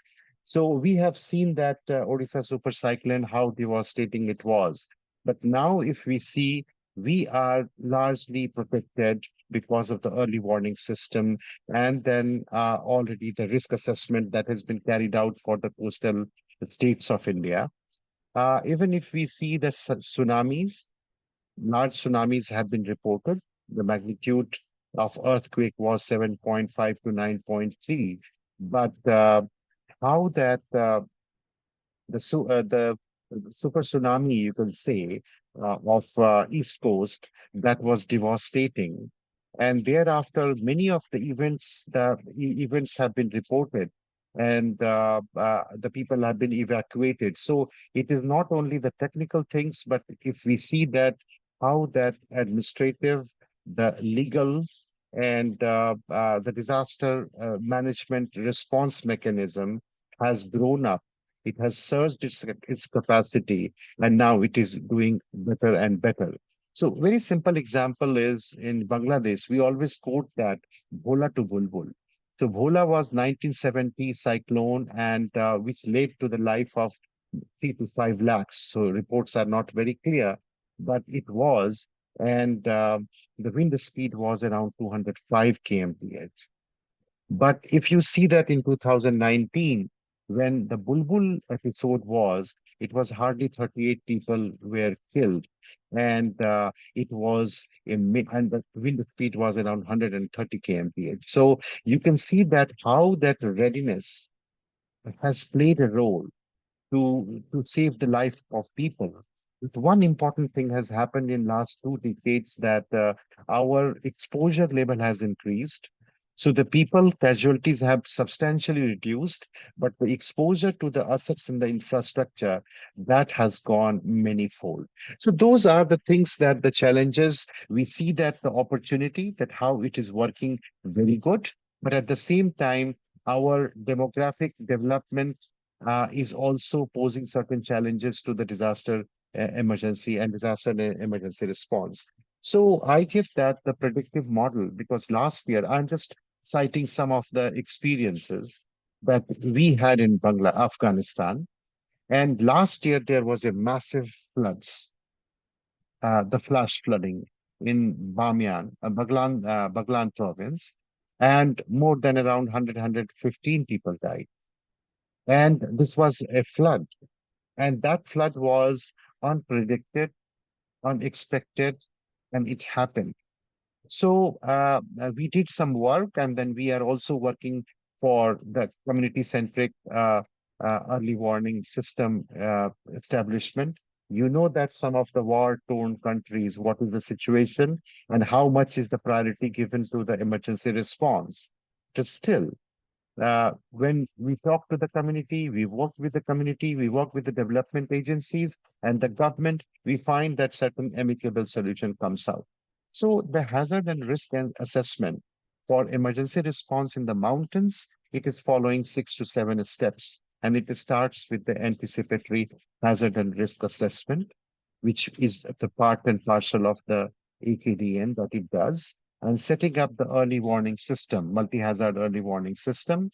So we have seen that Odisha super cyclone, how devastating it was. But now if we see, we are largely protected because of the early warning system, and then already the risk assessment that has been carried out for the coastal states of India. Even if we see that tsunamis, large tsunamis have been reported. The magnitude of earthquake was 7.5 to 9.3. But how that the super tsunami, you can say, of East Coast, that was devastating. And thereafter, many of the events have been reported, and the people have been evacuated. So it is not only the technical things, but if we see that how that administrative, the legal, and the disaster management response mechanism has grown up. It has surged its capacity, and now it is doing better and better. So very simple example is in Bangladesh, we always quote that Bhola to Bulbul. So Bhola was 1970 cyclone, and which led to the life of 3 to 5 lakhs. So reports are not very clear, but it was, and the wind speed was around 205 kmph. But if you see that in 2019, when the Bulbul episode was, it was hardly 38 people were killed, and and the wind speed was around 130 kmph. So you can see that how that readiness has played a role to save the life of people. But one important thing has happened in last 2 decades, that our exposure level has increased. So the people casualties have substantially reduced, but the exposure to the assets and the infrastructure, that has gone manyfold. So those are the things, that the challenges. We see that the opportunity, that how it is working very good, but at the same time, our demographic development is also posing certain challenges to the disaster emergency and disaster emergency response. So I give that the predictive model, because last year, I'm just citing some of the experiences that we had in Afghanistan. And last year, there was a massive floods, the flash flooding in Bamiyan, Baglan province, and more than around 115 people died. And this was a flood. And that flood was unpredicted, unexpected, and it happened. So we did some work, and then we are also working for the community-centric early warning system establishment. You know that some of the war-torn countries, what is the situation and how much is the priority given to the emergency response. But still, when we talk to the community, we work with the community, we work with the development agencies and the government, we find that certain amicable solution comes out. So the hazard and risk and assessment for emergency response in the mountains, it is following 6 to 7 steps. And it starts with the anticipatory hazard and risk assessment, which is the part and parcel of the AKDN that it does, and setting up the early warning system, multi-hazard early warning system,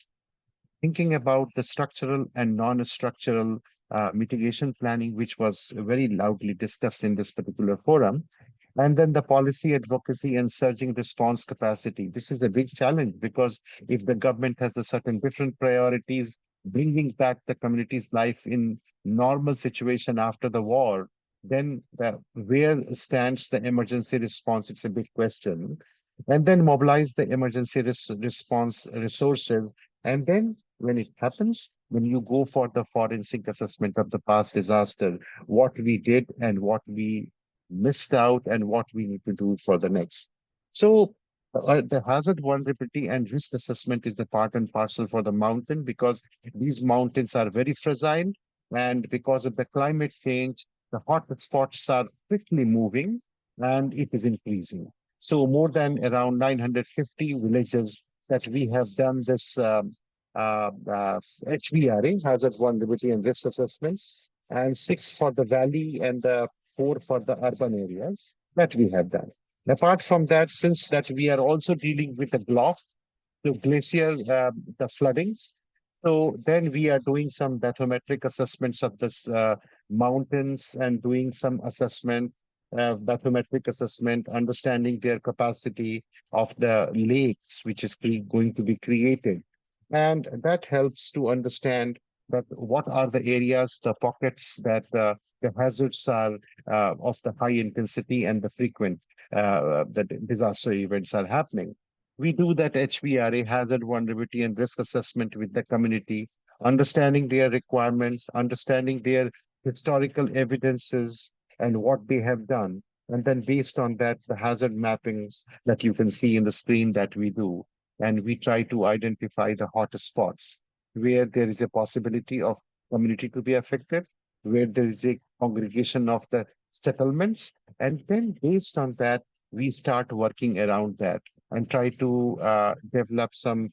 thinking about the structural and non-structural mitigation planning, which was very loudly discussed in this particular forum. And then the policy advocacy and surging response capacity. This is a big challenge because if the government has the certain different priorities, bringing back the community's life in normal situation after the war, then where stands the emergency response? It's a big question. And then mobilize the emergency response resources. And then when it happens, when you go for the forensic assessment of the past disaster, what we did and what we missed out and what we need to do for the next. So the hazard vulnerability and risk assessment is the part and parcel for the mountain because these mountains are very fragile, and because of the climate change, the hot spots are quickly moving and it is increasing. So more than around 950 villages that we have done this HVRA, hazard vulnerability and risk assessment, and 6 for the valley and 4 for the urban areas that we have done. Apart from that, since that we are also dealing with the GLOF, the glacier, the floodings, so then we are doing some bathymetric assessments of this mountains and doing some assessment, bathymetric assessment, understanding their capacity of the lakes, which is going to be created. And that helps to understand that what are the areas, the pockets that the hazards are of the high intensity and the frequent the disaster events are happening. We do that HVRA, hazard vulnerability and risk assessment with the community, understanding their requirements, understanding their historical evidences and what they have done. And then based on that, the hazard mappings that you can see in the screen that we do. And we try to identify the hot spots where there is a possibility of community to be affected, where there is a congregation of the settlements. And then based on that, we start working around that and try to develop some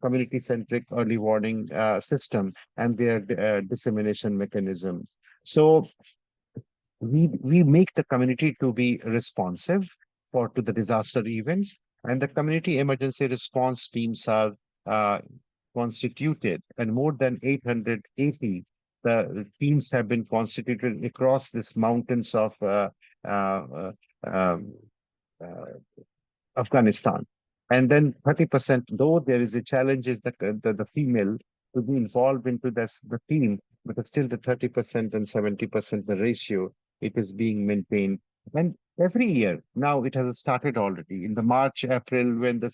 community-centric early warning system and their dissemination mechanism. So we make the community to be responsive to the disaster events, and the community emergency response teams are constituted, and more than 880 the teams have been constituted across these mountains of Afghanistan. And then 30%, though there is a challenge, is that the female to be involved into the team, but still the 30% and 70% the ratio, it is being maintained. And every year, now it has started already in the March, April, when the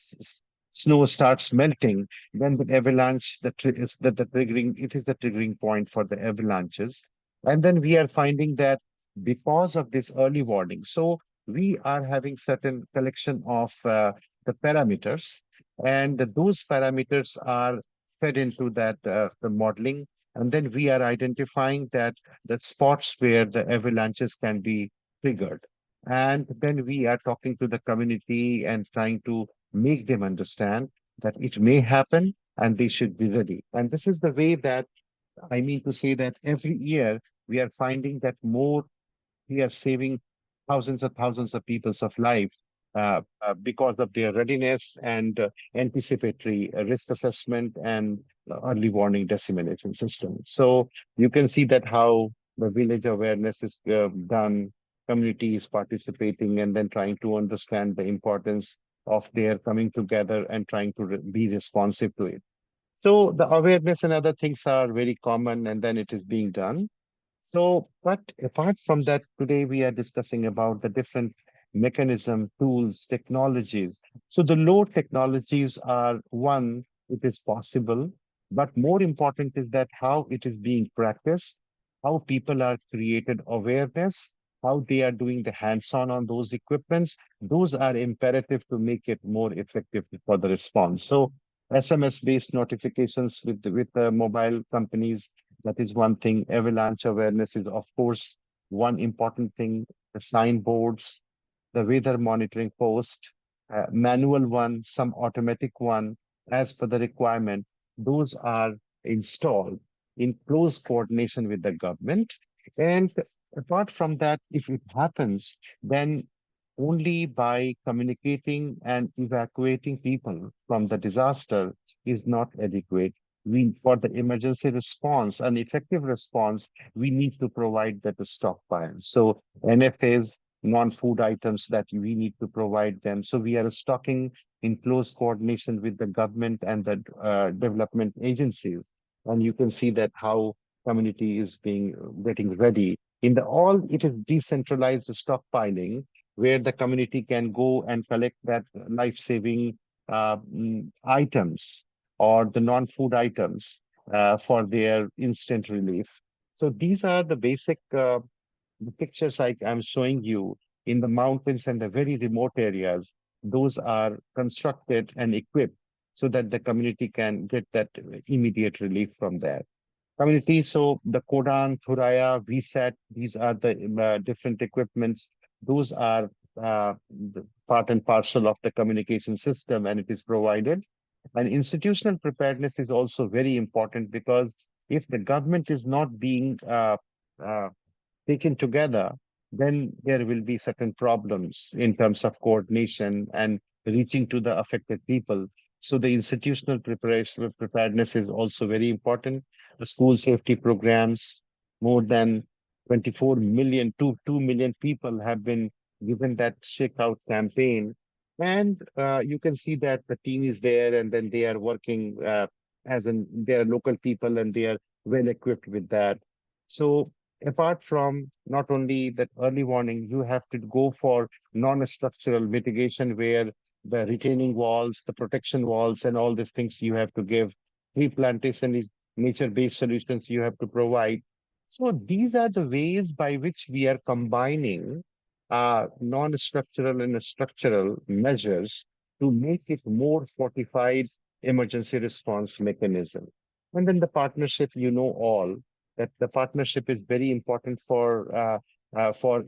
snow starts melting, then the avalanche, it is the triggering point for the avalanches. And then we are finding that because of this early warning, so we are having certain collection of the parameters, and those parameters are fed into that the modeling. And then we are identifying that the spots where the avalanches can be triggered. And then we are talking to the community and trying to make them understand that it may happen and they should be ready. And this is the way that I mean to say that every year we are finding that we are saving thousands of people's of life because of their readiness and anticipatory risk assessment and early warning dissemination system. So you can see that how the village awareness is done, community is participating, and then trying to understand the importance of their coming together and trying to be responsive to it. So the awareness and other things are very common, and then it is being done. So, but apart from that, today we are discussing about the different mechanism, tools, technologies. So the low technologies are one, it is possible, but more important is that how it is being practiced how people are created awareness, how they are doing the hands-on on those equipments. Those are imperative to make it more effective for the response. So SMS-based notifications with the mobile companies, that is one thing. Avalanche awareness is, of course, one important thing. The signboards, the weather monitoring post, manual one, some automatic one, as per the requirement. Those are installed in close coordination with the government. And apart from that, if it happens, then only by communicating and evacuating people from the disaster is not adequate. For the emergency response, an effective response, we need to provide that stockpile. So NFAs, non-food items that we need to provide them. So we are stocking in close coordination with the government and the development agencies. And you can see that how community is getting ready. It is decentralized stockpiling, where the community can go and collect that life-saving items or the non-food items for their instant relief. So these are the basic the pictures I'm showing you in the mountains and the very remote areas. Those are constructed and equipped so that the community can get that immediate relief from there. Community, so the Kodan, Thuraya, VSAT, these are the different equipments. Those are the part and parcel of the communication system, and it is provided. And institutional preparedness is also very important, because if the government is not being taken together, then there will be certain problems in terms of coordination and reaching to the affected people. So the institutional preparedness is also very important. The school safety programs, more than 24 million to 2 million people have been given that Shakeout campaign. And you can see that the team is there, and then they are working they are local people, and they are well equipped with that. So apart from not only that early warning, you have to go for non-structural mitigation, where the retaining walls, the protection walls, and all these things you have to give. Tree plantation is nature-based solutions you have to provide. So these are the ways by which we are combining non-structural and structural measures to make it more fortified emergency response mechanism. And then the partnership, all that the partnership is very important for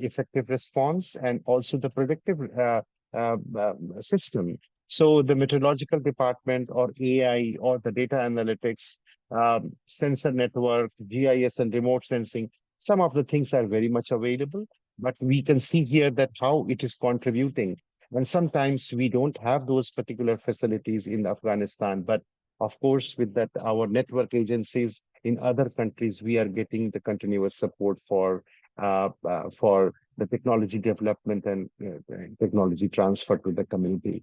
effective response, and also the predictive system. So the meteorological department, or AI, or the data analytics, sensor network, GIS, and remote sensing, some of the things are very much available, but we can see here that how it is contributing. And sometimes we don't have those particular facilities in Afghanistan, but of course, with that, our network agencies in other countries, we are getting the continuous support for the technology development and technology transfer to the community.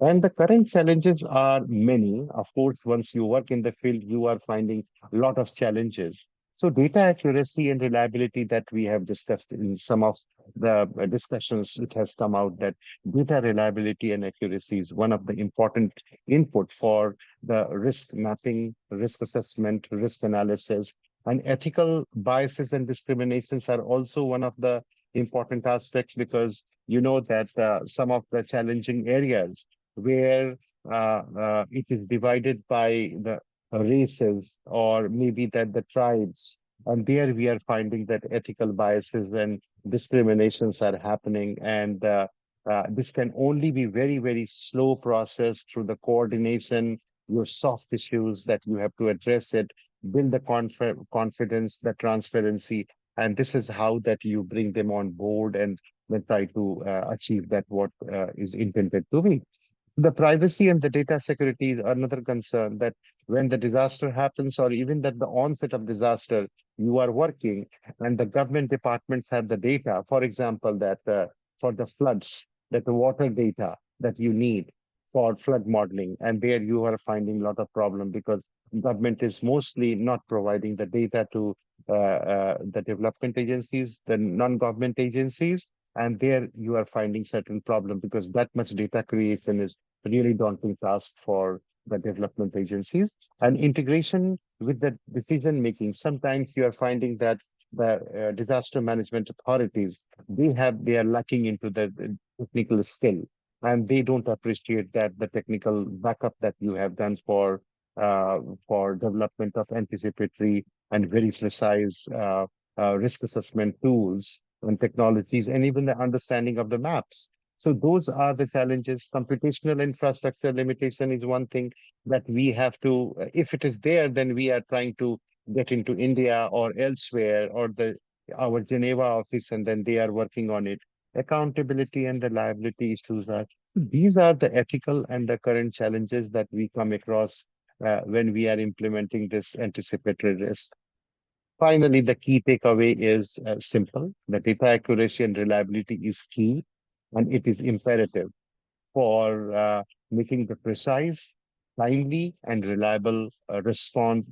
And the current challenges are many. Of course, once you work in the field, you are finding a lot of challenges. So data accuracy and reliability that we have discussed in some of the discussions, it has come out that data reliability and accuracy is one of the important input for the risk mapping, risk assessment, risk analysis, and ethical biases and discriminations are also one of the important aspects, because you know that some of the challenging areas where it is divided by the races, or maybe that the tribes, and there we are finding that ethical biases and discriminations are happening, and this can only be very, very slow process through the coordination, your soft issues that you have to address it, build the confidence, the transparency, and this is how that you bring them on board and then try to achieve that what is intended to be. The privacy and the data security is another concern, that when the disaster happens, or even at the onset of disaster, you are working and the government departments have the data, for example, that for the floods, that the water data that you need for flood modeling, and there you are finding a lot of problem, because government is mostly not providing the data to the development agencies, the non-government agencies, and there you are finding certain problem, because that much data creation is really daunting task for the development agencies. And integration with the decision making, sometimes you are finding that the disaster management authorities, they are lacking into the technical skill, and they don't appreciate that the technical backup that you have done for development of anticipatory and very precise risk assessment tools and technologies, and even the understanding of the maps. So those are the challenges. Computational infrastructure limitation is one thing that we have to, if it is there, then we are trying to get into India or elsewhere, or our Geneva office, and then they are working on it. Accountability and reliability issues these are the ethical and the current challenges that we come across when we are implementing this anticipatory risk. Finally, the key takeaway is simple. The data accuracy and reliability is key, and it is imperative for making the precise, timely, and reliable response,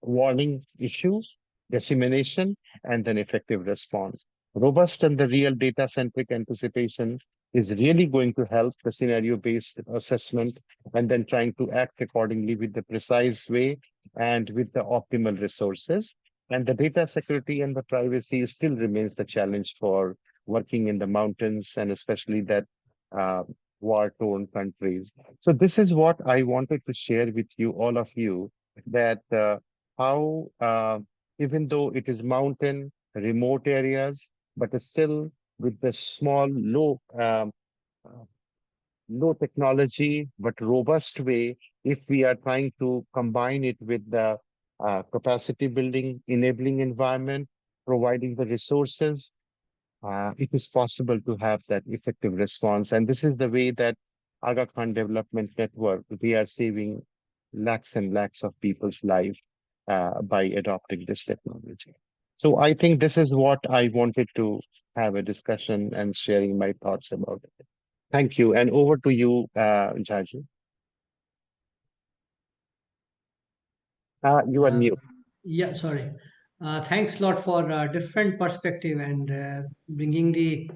warning issues, dissemination, and then effective response. Robust and the real data-centric anticipation is really going to help the scenario-based assessment, and then trying to act accordingly with the precise way and with the optimal resources. And the data security and the privacy still remains the challenge for working in the mountains, and especially that war-torn countries. So this is what I wanted to share with you, all of you, that how even though it is mountain, remote areas, but still with the small, low technology, but robust way, if we are trying to combine it with the capacity building, enabling environment, providing the resources, it is possible to have that effective response. And this is the way that Aga Khan Development Network, we are saving lakhs and lakhs of people's lives by adopting this technology. So I think this is what I wanted to have a discussion and sharing my thoughts about it. Thank you. And over to you, Jaji. You are mute. Yeah, sorry. Thanks a lot for different perspective and bringing the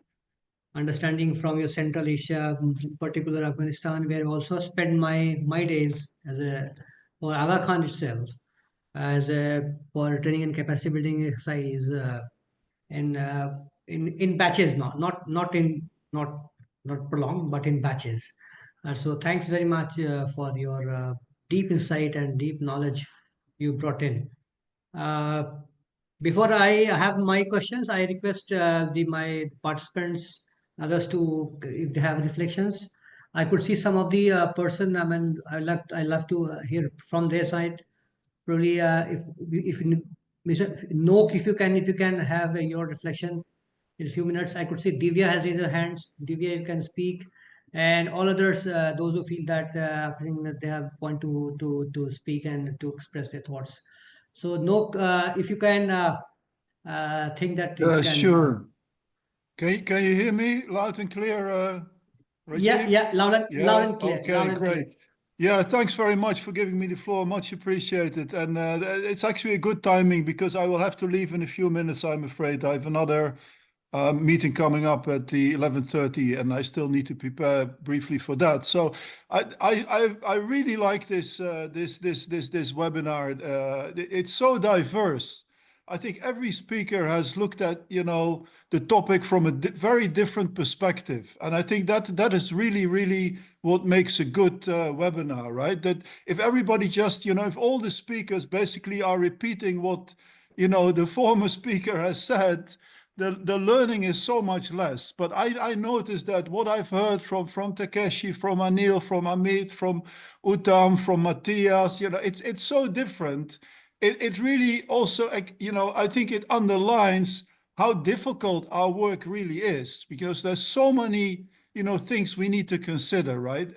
understanding from your Central Asia, in particular Afghanistan, where I also spent my days as a for Aga Khan itself, as a for training and capacity building exercise in batches, not prolonged, but in batches. So thanks very much for your deep insight and deep knowledge you brought in. Uh, Before I have my questions, I request my participants, others to, if they have reflections. I could see some of the person. I mean, I love to hear from their side. Probably, if Mr. Noak, if you can have your reflection in a few minutes. I could see Divya has raised her hands. Divya, you can speak, and all others, those who feel that I think that they have point to speak and to express their thoughts. So, no, if you can think that you can. Sure. Can you hear me loud and clear, Rajiv? Yeah, loud and clear. Okay, loud and great. clear. Yeah, thanks very much for giving me the floor. Much appreciated. And it's actually a good timing because I will have to leave in a few minutes, I'm afraid. I have another meeting coming up at the 11:30, and I still need to prepare briefly for that. So I really like this webinar. It's so diverse. I think every speaker has looked at the topic from a very different perspective, and I think that is really what makes a good webinar, right? That if everybody just if all the speakers basically are repeating what the former speaker has said, the learning is so much less. But I noticed that what I've heard from Takeshi, from Anil, from Amit, from Uttam, from Mattias, it's so different. It really also, I think it underlines how difficult our work really is, because there's so many, things we need to consider, right?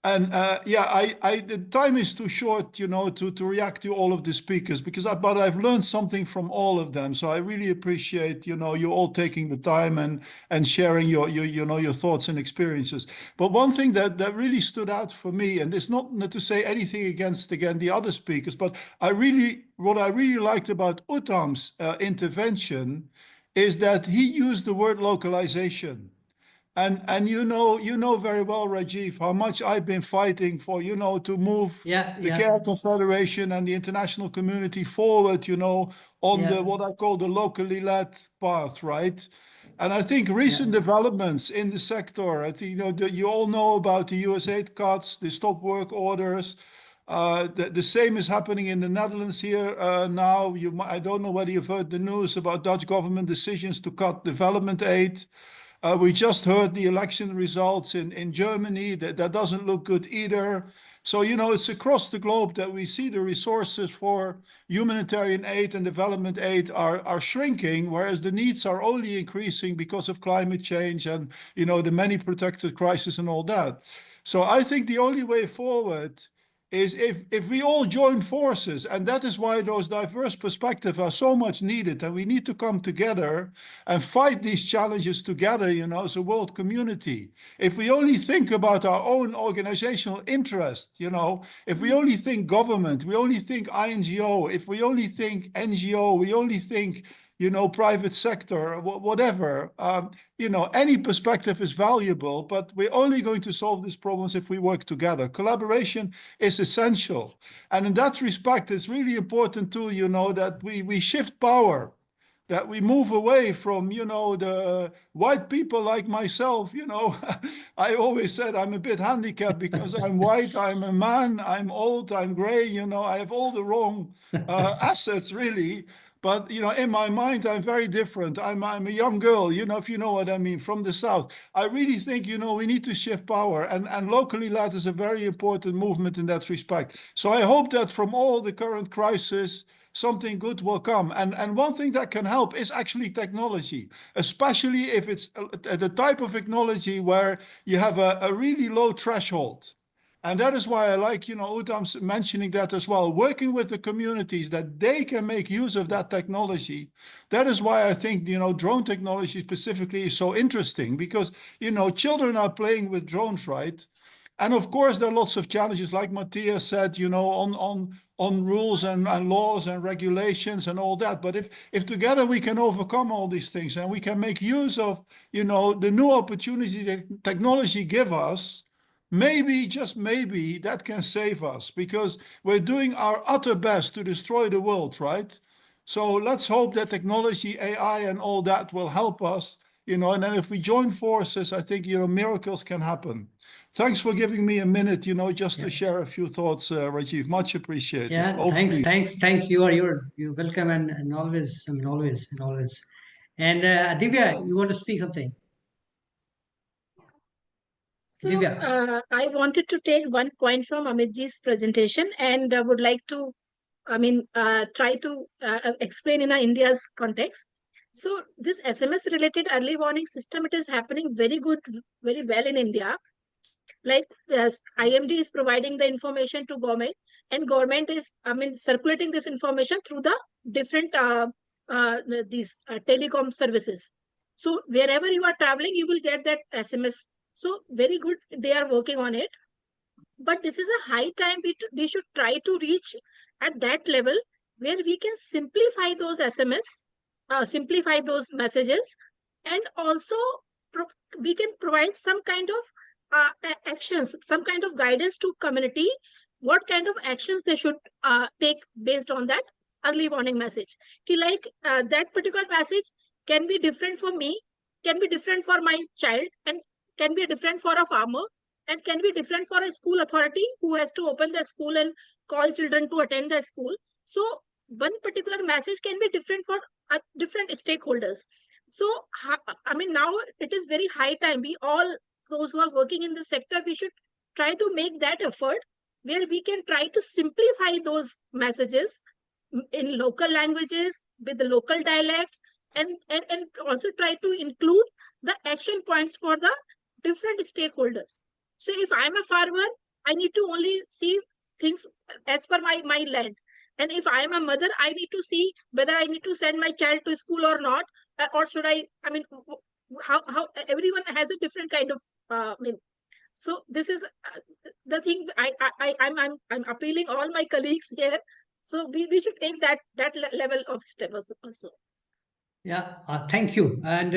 The time is too short, to react to all of the speakers, but I've learned something from all of them. So I really appreciate, you all taking the time and sharing your thoughts and experiences. But one thing that really stood out for me, and it's not to say anything against, again, the other speakers, but what I really liked about Uttam's intervention is that he used the word localization. And you know very well, Rajiv, how much I've been fighting for, to move the Care Confederation and the international community forward, on the what I call the locally led path, right? And I think recent developments in the sector, I think, you all know about the US aid cuts, the stop work orders. The same is happening in the Netherlands here now. I don't know whether you've heard the news about Dutch government decisions to cut development aid. We just heard the election results in Germany. That doesn't look good either. So, it's across the globe that we see the resources for humanitarian aid and development aid are shrinking, whereas the needs are only increasing because of climate change and, the many protected crisis and all that. So I think the only way forward is if we all join forces, and that is why those diverse perspectives are so much needed, and we need to come together and fight these challenges together, as a world community. If we only think about our own organizational interest, if we only think government, we only think INGO, if we only think NGO, we only think private sector, whatever, any perspective is valuable, but we're only going to solve these problems if we work together. Collaboration is essential. And in that respect, it's really important too, that we shift power, that we move away from, the white people like myself. I always said I'm a bit handicapped because I'm white, I'm a man, I'm old, I'm gray, I have all the wrong assets really. But, in my mind, I'm very different. I'm a young girl, if you know what I mean, from the South. I really think, we need to shift power. And locally led is a very important movement in that respect. So I hope that from all the current crisis, something good will come. And one thing that can help is actually technology, especially if it's the type of technology where you have a really low threshold. And that is why I like, Uttam's mentioning that as well, working with the communities that they can make use of that technology. That is why I think, drone technology specifically is so interesting because, children are playing with drones, right? And of course, there are lots of challenges, like Mattias said, on rules and laws and regulations and all that. But if together we can overcome all these things and we can make use of, the new opportunity that technology gives us, maybe, just maybe, that can save us because we're doing our utter best to destroy the world, right? So let's hope that technology, AI and all that will help us, and then if we join forces, I think, miracles can happen. Thanks for giving me a minute, just to share a few thoughts, Rajiv. Much appreciated. Yeah, thanks. You're welcome and always, always. And Divya, you want to speak something? So I wanted to take one point from Amitji's presentation and would like to, try to explain in India's context. So this SMS related early warning system, it is happening very well in India. Like IMD is providing the information to government and government is, circulating this information through the different these telecom services. So wherever you are traveling, you will get that SMS. So very good, they are working on it. But this is a high time we should try to reach at that level where we can simplify those SMS, simplify those messages, and also we can provide some kind of actions, some kind of guidance to community, what kind of actions they should take based on that early warning message. Like that particular message can be different for me, can be different for my child, and can be different for a farmer, and can be different for a school authority who has to open the school and call children to attend the school. So one particular message can be different for different stakeholders. So, now it is very high time. We all, those who are working in the sector, we should try to make that effort where we can try to simplify those messages in local languages with the local dialects and also try to include the action points for the different stakeholders. So if I'm a farmer, I need to only see things as per my land. And if I'm a mother, I need to see whether I need to send my child to school or not, or should how everyone has a different kind of so this is the thing I'm appealing all my colleagues here. So we should take that level of step also. Yeah, thank you. And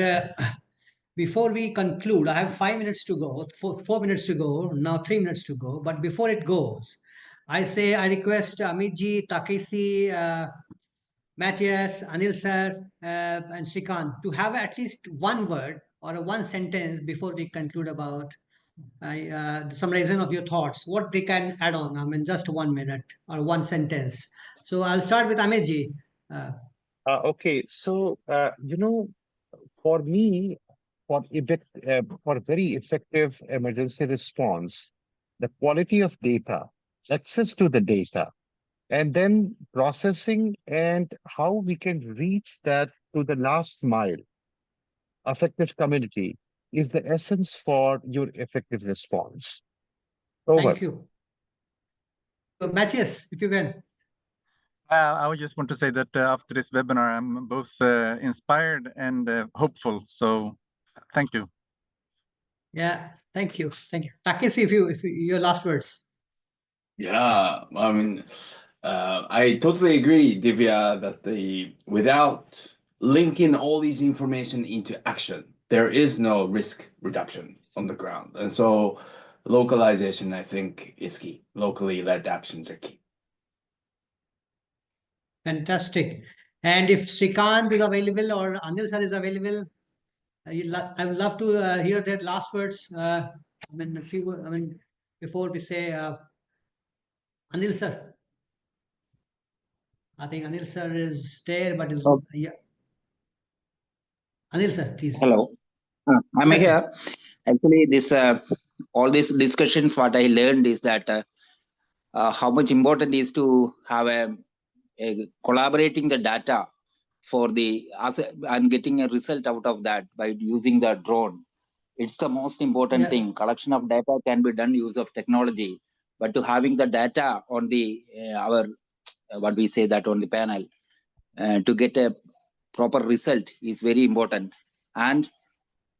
before we conclude, I have 5 minutes to go, 4 minutes to go, now 3 minutes to go. But before it goes, I request Amitji, Takeshi, Mattias, Anil sir, and Srikant to have at least one word or a one sentence before we conclude about the summarization of your thoughts, what they can add on. I mean, just 1 minute or one sentence. So I'll start with Amitji. Okay, so for me, for very effective emergency response, the quality of data, access to the data, and then processing and how we can reach that to the last mile, affected community, is the essence for your effective response. Over. Thank you. Mattias, if you can. I would just want to say that after this webinar, I'm both inspired and hopeful. So thank you. Yeah, thank you. Thank you. Takeshi, if you your last words. Yeah, I mean, I totally agree, Divya, that without linking all these information into action, there is no risk reduction on the ground. And so localization, I think, is key. Locally led actions are key. Fantastic. And if Srikant is available or Anil sir is available, I would love to hear their last words. Before we say Anil sir. I think Anil sir is there, but is yeah. Anil sir, please. Hello, I'm Yes, here. Actually, this all these discussions, what I learned is that how much important is to have a collaborating the data for and getting a result out of that by using the drone. It's the most important thing. Collection of data can be done use of technology, but to having the data on the what we say that on the panel to get a proper result is very important. And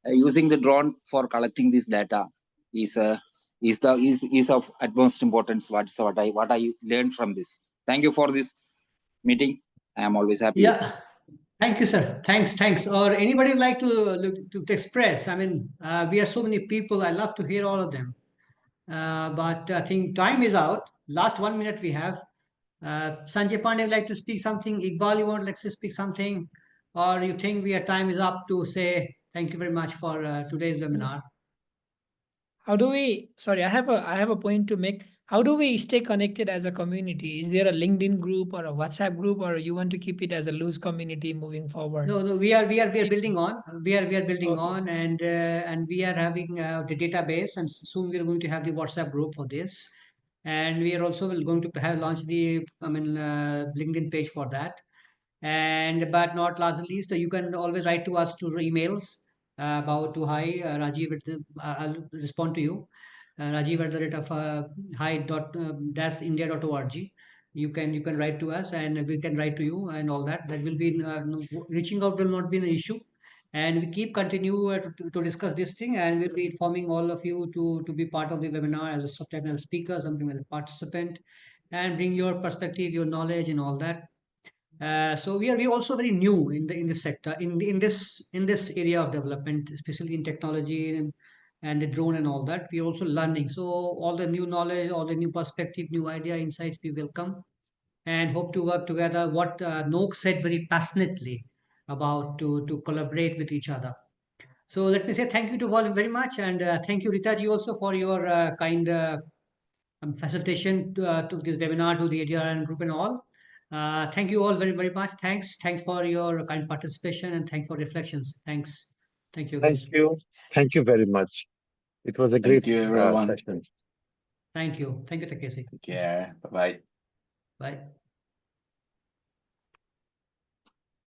using the drone for collecting this data is of utmost importance. What I learned from this. Thank you for this meeting. I am always happy. Yeah. Thank you, sir. Thanks. Or anybody would like to express? I mean, we are so many people. I love to hear all of them. But I think time is out. Last 1 minute we have. Sanjay Pandey would like to speak something. Iqbal, you want like to speak something? Or you think time is up to say thank you very much for today's webinar? How do we, sorry, I have a point to make. How do we stay connected as a community? Is there a LinkedIn group or a WhatsApp group, or you want to keep it as a loose community moving forward? No, we are building on. We are building on, and we are having the database, and soon we are going to have the WhatsApp group for this, and we are also going to have launch the LinkedIn page for that. And but not last and least, you can always write to us to emails about to hi Rajiv. I'll respond to you. Rajiv@hi.india.org. You can write to us, and we can write to you, and all that. That will be reaching out will not be an issue, and we keep continue to discuss this thing, and we'll be informing all of you to be part of the webinar as a subtitle speaker, something as a participant, and bring your perspective, your knowledge, and all that. So we are also very new in this sector, in this area of development, especially in technology and the drone and all that. We are also learning. So all the new knowledge, all the new perspective, new idea, insights we welcome, and hope to work together. What Nok said very passionately about to collaborate with each other. So let me say thank you to all very much, and thank you Ritaji also for your kind facilitation to this webinar, to the ADRRN group and all. Thank you all very, very much. Thanks for your kind participation, and thanks for reflections. Thank you again. Thank you very much. It was a great Thank you, everyone. session. Thank you, Takeshi. Take care. Bye-bye. Bye.